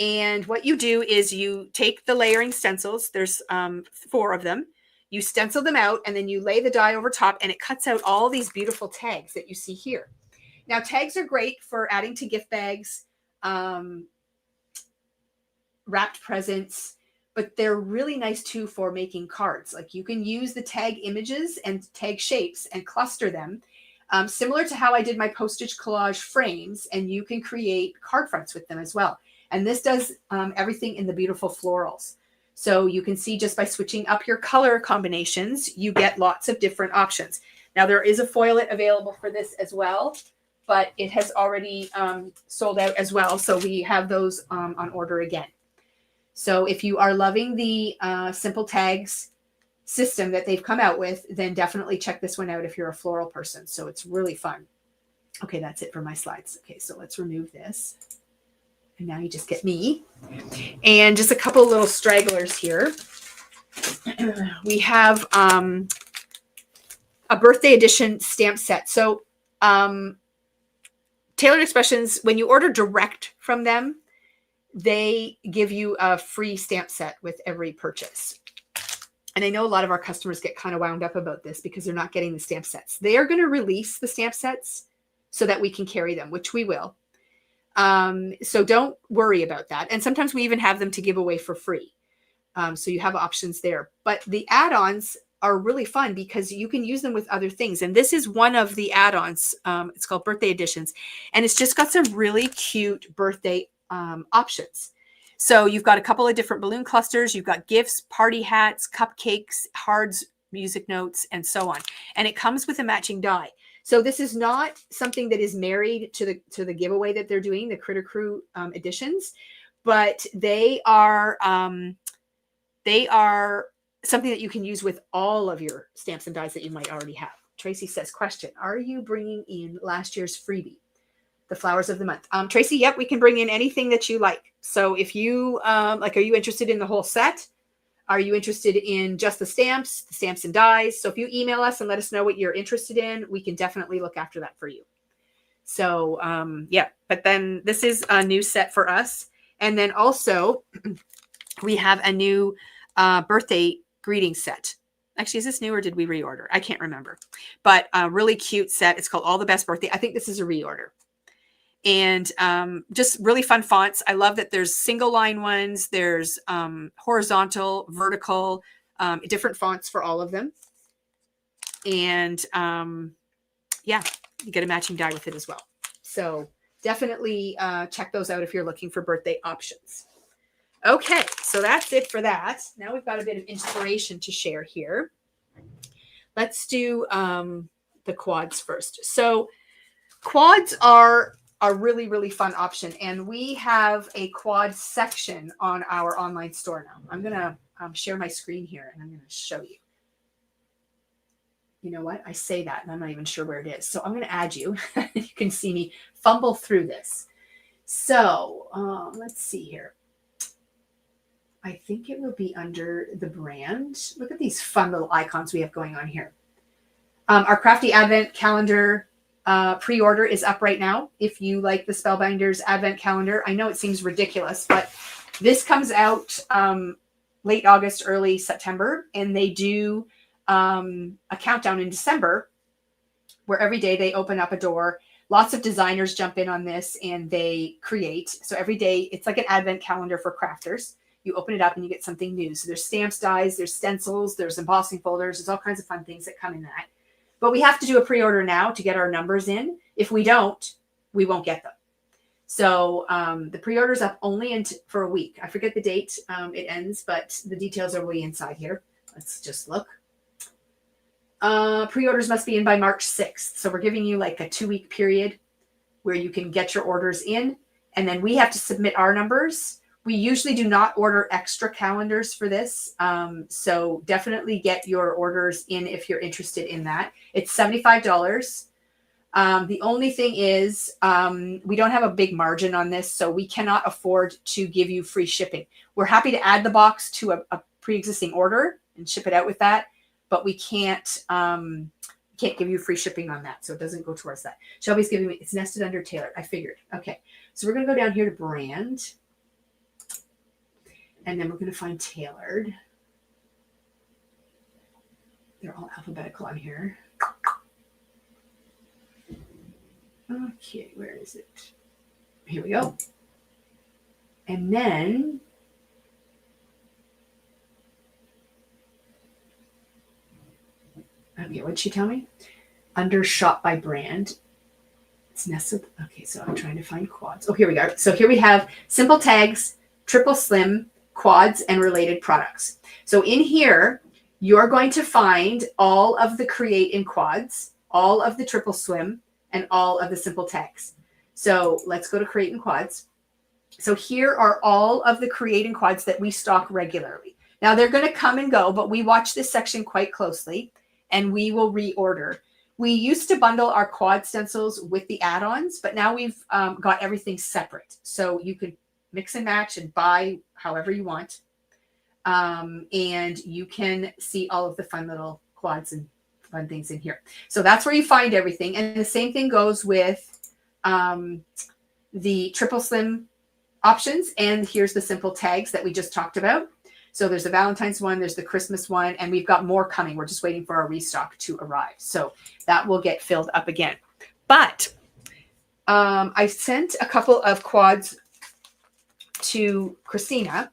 And what you do is you take the layering stencils. There's 4 of them. You stencil them out, and then you lay the die over top, and it cuts out all these beautiful tags that you see here. Now, tags are great for adding to gift bags, wrapped presents, but they're really nice too for making cards. Like, you can use the tag images and tag shapes and cluster them, similar to how I did my postage collage frames, and you can create card fronts with them as well. And this does everything in the beautiful florals. So you can see just by switching up your color combinations, you get lots of different options. Now, there is a foilet available for this as well, but it has already sold out as well. So we have those on order again. So if you are loving the Simple Tags system that they've come out with, then definitely check this one out if you're a floral person. So it's really fun. Okay, that's it for my slides. Okay, so let's remove this. And now you just get me. And just a couple little stragglers here. We have a birthday edition stamp set. So Tailored Expressions, when you order direct from them, they give you a free stamp set with every purchase. And I know a lot of our customers get kind of wound up about this because they're not getting the stamp sets. They are going to release the stamp sets so that we can carry them, which we will. So don't worry about that. And sometimes we even have them to give away for free. So you have options there. But the add-ons are really fun because you can use them with other things. And this is one of the add-ons. It's called Birthday Editions. And it's just got some really cute birthday options. So you've got a couple of different balloon clusters. You've got gifts, party hats, cupcakes, cards, music notes, and so on. And it comes with a matching die. So this is not something that is married to the giveaway that they're doing, the Critter Crew editions, but they are something that you can use with all of your stamps and dies that you might already have. Tracy says, question, are you bringing in last year's freebie, the flowers of the month? Tracy, yep, we can bring in anything that you like. So if you are you interested in the whole set? Are you interested in just the stamps and dies? So if you email us and let us know what you're interested in, we can definitely look after that for you. So yeah, but then this is a new set for us. And then also we have a new birthday greeting set. Actually, is this new or did we reorder? I can't remember, but a really cute set. It's called All the Best Birthday. I think this is a reorder. And just really fun fonts. I love that there's single line ones. There's horizontal, vertical, different fonts for all of them. And yeah, you get a matching die with it as well. So definitely check those out if you're looking for birthday options. Okay, so that's it for that. Now we've got a bit of inspiration to share here. Let's do the quads first. So quads are a really, really fun option. And we have a quad section on our online store now. I'm going to share my screen here and I'm going to show you. You know what? I say that and I'm not even sure where it is. So I'm going to add you. You can see me fumble through this. So let's see here. I think it will be under the brand. Look at these fun little icons we have going on here. Our Crafty Advent Calendar pre-order is up right now. If you like the Spellbinders Advent Calendar, I know it seems ridiculous, but this comes out late August, early September, and they do a countdown in December where every day they open up a door. Lots of designers jump in on this and they create. So every day it's like an Advent calendar for crafters. You open it up and you get something new. So there's stamps, dies, there's stencils, there's embossing folders, there's all kinds of fun things that come in that. But we have to do a pre-order now to get our numbers in. If we don't, we won't get them. So the pre-order is up only for a week. I forget the date it ends, but the details are way inside here. Let's just look. Pre-orders must be in by March 6th. So we're giving you like a 2-week period where you can get your orders in. And then we have to submit our numbers. We usually do not order extra calendars for this. So definitely get your orders in if you're interested in that. It's $75. The only thing is we don't have a big margin on this, so we cannot afford to give you free shipping. We're happy to add the box to a pre-existing order and ship it out with that, but we can't give you free shipping on that, so it doesn't go towards that. Shelby's giving me, it's nested under tailored. I figured. Okay, so we're going to go down here to brand, and then we're going to find tailored. They're all alphabetical on here. Okay, where is it? Here we go. And then okay, what'd she tell me? Under shop by brand. It's nested. Okay, so I'm trying to find quads. Oh, here we go. So here we have simple tags, triple slim, quads, and related products. So in here, you're going to find all of the create in quads, all of the triple swim, and all of the simple tags. So let's go to create in quads. So here are all of the create in quads that we stock regularly. Now they're going to come and go, but we watch this section quite closely and we will reorder. We used to bundle our quad stencils with the add-ons, but now we've got everything separate. So you can mix and match and buy however you want. And you can see all of the fun little quads and fun things in here. So that's where you find everything. And the same thing goes with the triple slim options. And here's the simple tags that we just talked about. So there's the Valentine's one, there's the Christmas one, and we've got more coming. We're just waiting for our restock to arrive. So that will get filled up again. But I sent a couple of quads to Christina.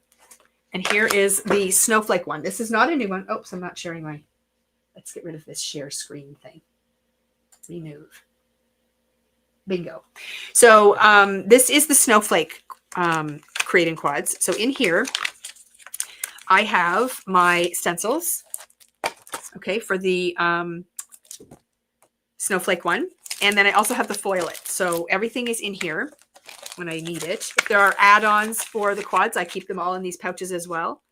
And here is the snowflake one. This is not a new one. Oops, I'm not sharing my... Let's get rid of this share screen thing. Remove. Bingo. So this is the snowflake creating quads. So in here, I have my stencils, okay, for the snowflake one. And then I also have the foilet. So everything is in here when I need it. If there are add-ons for the quads, I keep them all in these pouches as well.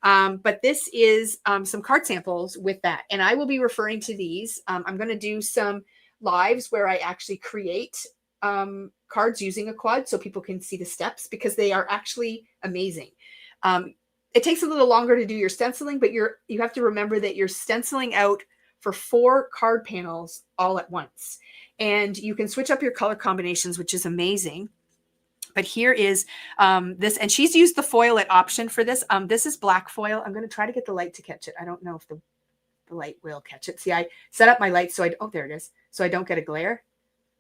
But this is some card samples with that. And I will be referring to these. I'm going to do some lives where I actually create cards using a quad so people can see the steps because they are actually amazing. It takes a little longer to do your stenciling, but you have to remember that you're stenciling out for 4 card panels all at once. And you can switch up your color combinations, which is amazing. But here is this, and she's used the foilet option for this. This is black foil. I'm going to try to get the light to catch it. I don't know if the light will catch it. See, I set up my light so oh, there it is. So I don't get a glare.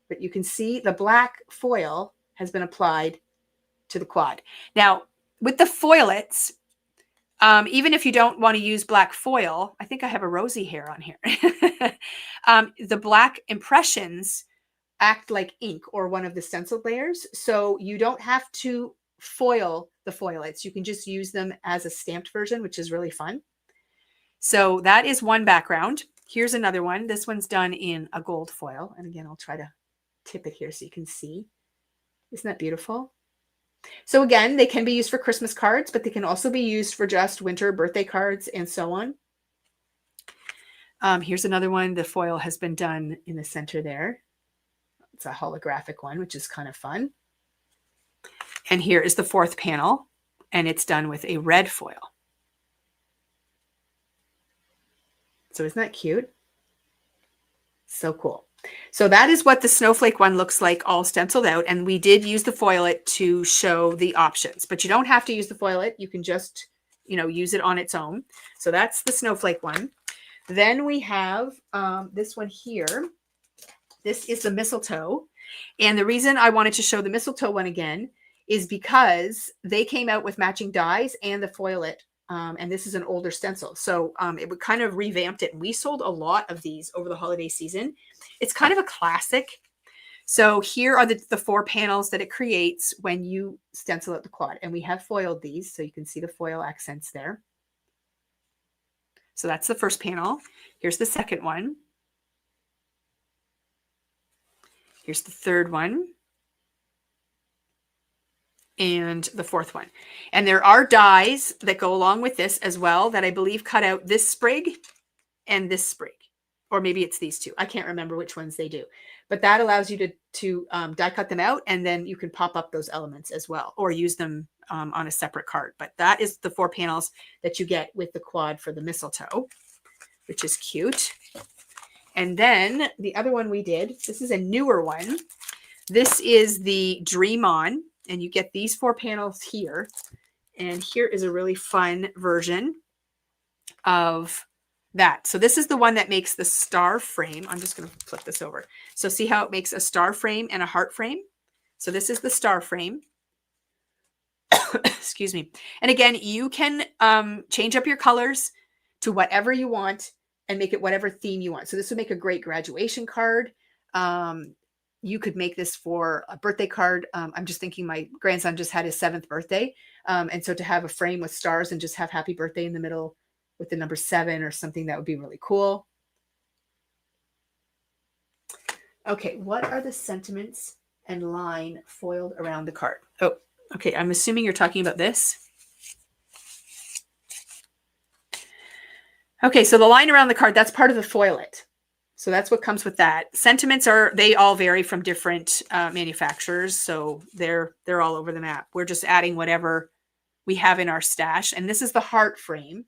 But you can see the black foil has been applied to the quad. Now, with the foilets, even if you don't want to use black foil, I think I have a rosy hair on here. The black impressions act like ink or one of the stencil layers. So you don't have to foil the foilets. You can just use them as a stamped version, which is really fun. So that is one background. Here's another one. This one's done in a gold foil. And again, I'll try to tip it here so you can see. Isn't that beautiful? So again, they can be used for Christmas cards, but they can also be used for just winter birthday cards and so on. Here's another one. The foil has been done in the center there. It's a holographic one, which is kind of fun. And here is the 4th panel, and it's done with a red foil. So isn't that cute? So cool. So that is what the snowflake one looks like all stenciled out. And we did use the foilet to show the options, but you don't have to use the foilet. You can just, use it on its own. So that's the snowflake one. Then we have this one here. This is the mistletoe. And the reason I wanted to show the mistletoe one again is because they came out with matching dies and the foilet. And this is an older stencil. So it would kind of revamped it. And we sold a lot of these over the holiday season. It's kind of a classic. So here are the 4 panels that it creates when you stencil out the quad. And we have foiled these, so you can see the foil accents there. So that's the first panel. Here's the second one. Here's the third one. and the fourth one. And there are dies that go along with this as well that I believe cut out this sprig and this sprig. Or maybe it's these two. I can't remember which ones they do. But that allows you to die cut them out, and then you can pop up those elements as well, or use them on a separate card. But that is the 4 panels that you get with the quad for the mistletoe, which is cute. And then the other one we did, this is a newer one. This is the Dream On, and you get these 4 panels here. And here is a really fun version of that. So this is the one that makes the star frame. I'm just going to flip this over. So see how it makes a star frame and a heart frame? So this is the star frame. Excuse me. And again, you can change up your colors to whatever you want and make it whatever theme you want. So this would make a great graduation card. You could make this for a birthday card. I'm just thinking my grandson just had his 7th birthday. And so to have a frame with stars and just have happy birthday in the middle with the number 7 or something, that would be really cool. Okay, what are the sentiments and line foiled around the card? Oh, okay, I'm assuming you're talking about this. Okay, so the line around the card, that's part of the foilet. So that's what comes with that. Sentiments they all vary from different manufacturers, so they're all over the map. We're just adding whatever we have in our stash, and this is the heart frame.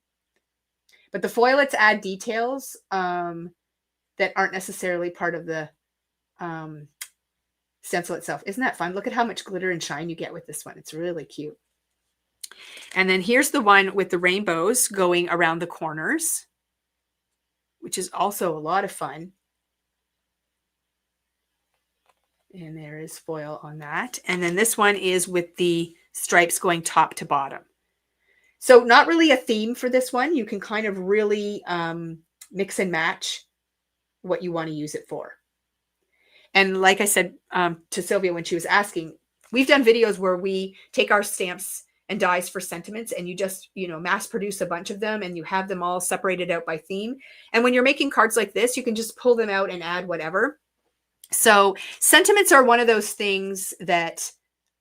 But the foilets add details that aren't necessarily part of the stencil itself. Isn't that fun? Look at how much glitter and shine you get with this one. It's really cute. And then here's the one with the rainbows going around the corners, which is also a lot of fun. And there is foil on that. And then this one is with the stripes going top to bottom. So not really a theme for this one. You can kind of really mix and match what you want to use it for. And like I said to Sylvia when she was asking, we've done videos where we take our stamps and dies for sentiments, and you just, mass produce a bunch of them, and you have them all separated out by theme. And when you're making cards like this, you can just pull them out and add whatever. So sentiments are one of those things that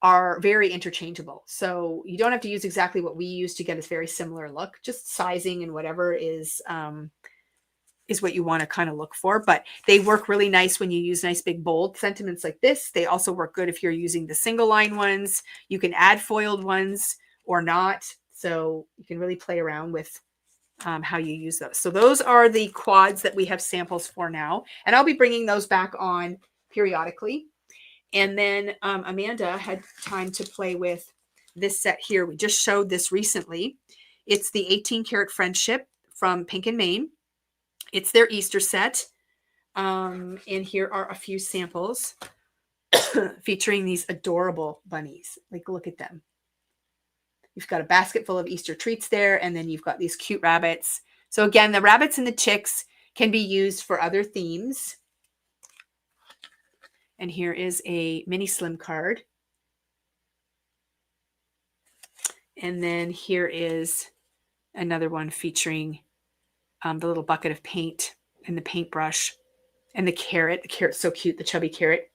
are very interchangeable. So you don't have to use exactly what we use to get a very similar look. Just sizing and whatever is what you want to kind of look for. But they work really nice when you use nice big bold sentiments like this. They also work good if you're using the single line ones. You can add foiled ones or not. So you can really play around with how you use those. So those are the quads that we have samples for now. And I'll be bringing those back on periodically. And then Amanda had time to play with this set here. We just showed this recently. It's the 18 Karat Friendship from Pink and Main. It's their Easter set. And here are a few samples featuring these adorable bunnies. Like, look at them. You've got a basket full of Easter treats there, and then you've got these cute rabbits. So again, the rabbits and the chicks can be used for other themes. And here is a mini slim card. And then here is another one featuring the little bucket of paint and the paintbrush and the carrot. The carrot's so cute, the chubby carrot.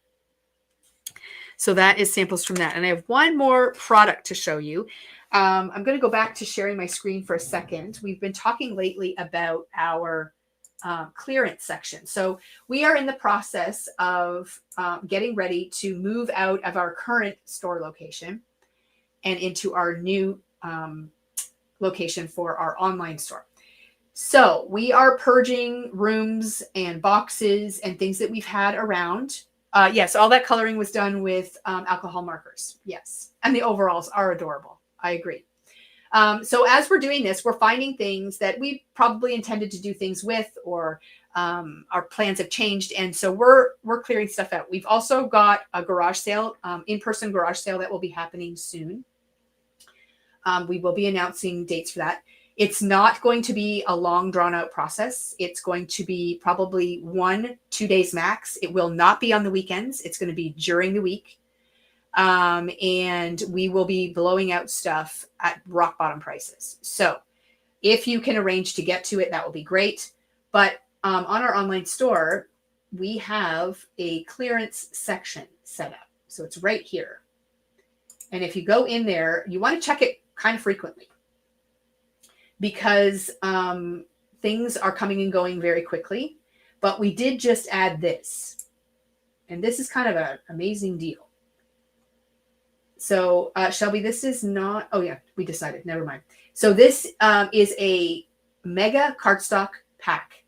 So that is samples from that. And I have one more product to show you. I'm going to go back to sharing my screen for a second. We've been talking lately about our clearance section. So we are in the process of getting ready to move out of our current store location and into our new location for our online store. So we are purging rooms and boxes and things that we've had around. Yes, all that coloring was done with alcohol markers. Yes. And the overalls are adorable. I agree. So as we're doing this, we're finding things that we probably intended to do things with, or our plans have changed. And so we're clearing stuff out. We've also got a garage sale, in-person garage sale that will be happening soon. We will be announcing dates for that. It's not going to be a long drawn out process. It's going to be probably 1-2 days max. It will not be on the weekends. It's going to be during the week. And we will be blowing out stuff at rock bottom prices. So if you can arrange to get to it, that will be great. But on our online store, we have a clearance section set up. So it's right here. And if you go in there, you want to check it kind of frequently because things are coming and going very quickly. But we did just add this. And this is kind of an amazing deal. So, Shelby, this is not, oh yeah, we decided, never mind. So this is a mega cardstock pack.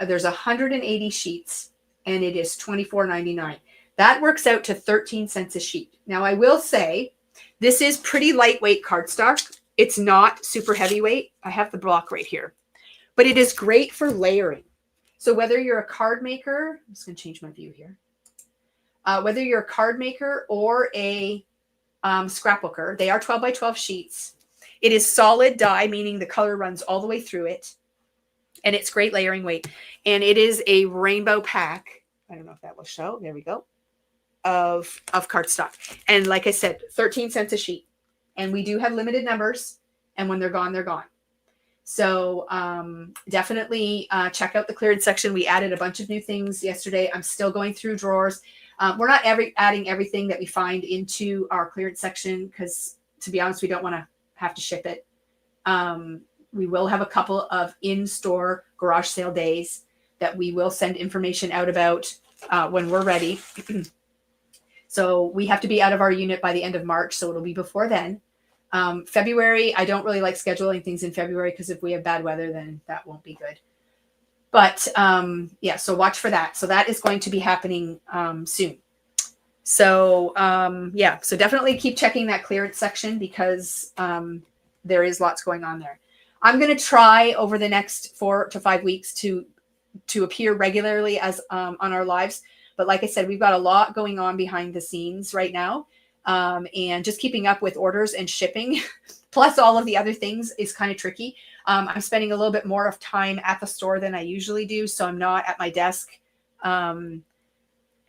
There's 180 sheets and it is $24.99. That works out to 13 cents a sheet. Now I will say, this is pretty lightweight cardstock. It's not super heavyweight. I have the block right here, but it is great for layering. So whether you're a card maker, I'm just going to change my view here. Whether you're a card maker or a scrapbooker, they are 12 by 12 sheets. It is solid dye, meaning the color runs all the way through it. And it's great layering weight. And it is a rainbow pack. I don't know if that will show. There we go. Of cardstock. And like I said, 13 cents a sheet. And we do have limited numbers. And when they're gone, they're gone. So definitely check out the clearance section. We added a bunch of new things yesterday. I'm still going through drawers. We're not adding everything that we find into our clearance section because, to be honest, we don't want to have to ship it. We will have a couple of in-store garage sale days that we will send information out about when we're ready. So we have to be out of our unit by the end of March, so it'll be before then. February, I don't really like scheduling things in February because if we have bad weather, then that won't be good. But yeah, so watch for that. So that is going to be happening soon. So yeah, so definitely keep checking that clearance section because there is lots going on there. I'm going to try over the next 4 to 5 weeks to appear regularly as on our lives. But like I said, we've got a lot going on behind the scenes right now. And just keeping up with orders and shipping, plus all of the other things is kind of tricky. I'm spending a little bit more of time at the store than I usually do. So I'm not at my desk and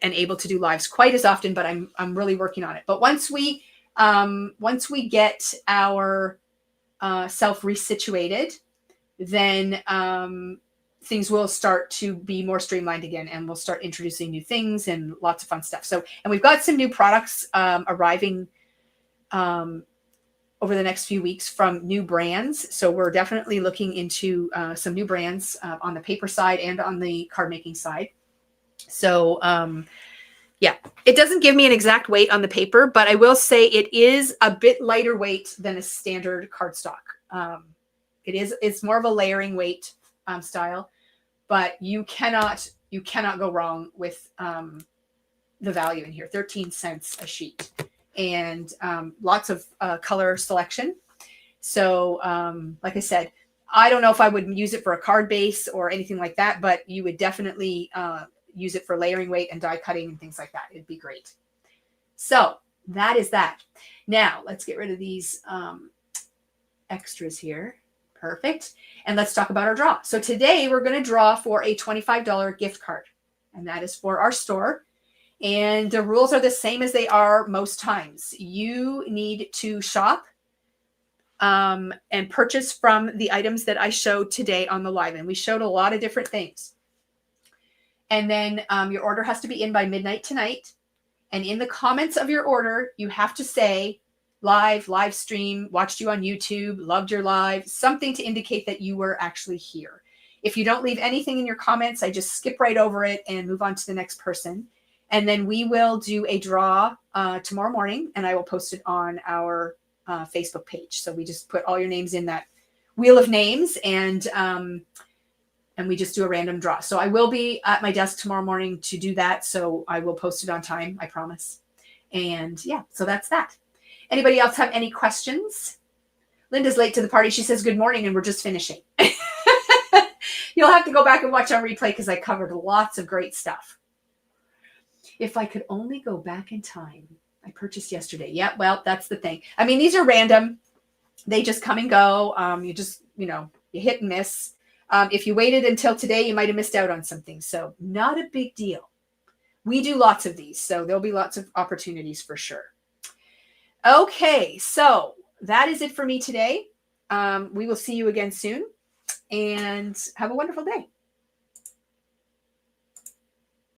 able to do lives quite as often, but I'm really working on it. But once we get our self resituated, then things will start to be more streamlined again, and we'll start introducing new things and lots of fun stuff. So, and we've got some new products arriving over the next few weeks from new brands. So we're definitely looking into some new brands on the paper side and on the card making side. So yeah, it doesn't give me an exact weight on the paper, but I will say it is a bit lighter weight than a standard cardstock. It's more of a layering weight style, but you cannot go wrong with the value in here. 13 cents a sheet, and lots of color selection. So like I said, I don't know if I would use it for a card base or anything like that, but you would definitely use it for layering weight and die cutting and things like that. It'd be great. So that is that. Now let's get rid of these extras here. Perfect. And let's talk about our draw. So today we're going to draw for a $25 gift card, and that is for our store. And the rules are the same as they are most times. You need to shop and purchase from the items that I showed today on the live. And we showed a lot of different things. And then your order has to be in by midnight tonight. And in the comments of your order, you have to say, live stream, watched you on YouTube, loved your live, something to indicate that you were actually here. If you don't leave anything in your comments, I just skip right over it and move on to the next person. And then we will do a draw tomorrow morning, and I will post it on our Facebook page. So we just put all your names in that wheel of names, and we just do a random draw. So I will be at my desk tomorrow morning to do that. So I will post it on time, I promise. And yeah, so that's that. Anybody else have any questions? Linda's late to the party. She says, good morning, and we're just finishing. You'll have to go back and watch on replay because I covered lots of great stuff. If I could only go back in time. I purchased yesterday. Yeah, well, that's the thing. I mean, these are random. They just come and go. You just, you hit and miss. If you waited until today, you might have missed out on something. So not a big deal. We do lots of these, so there'll be lots of opportunities for sure. Okay, so that is it for me today. We will see you again soon, and have a wonderful day.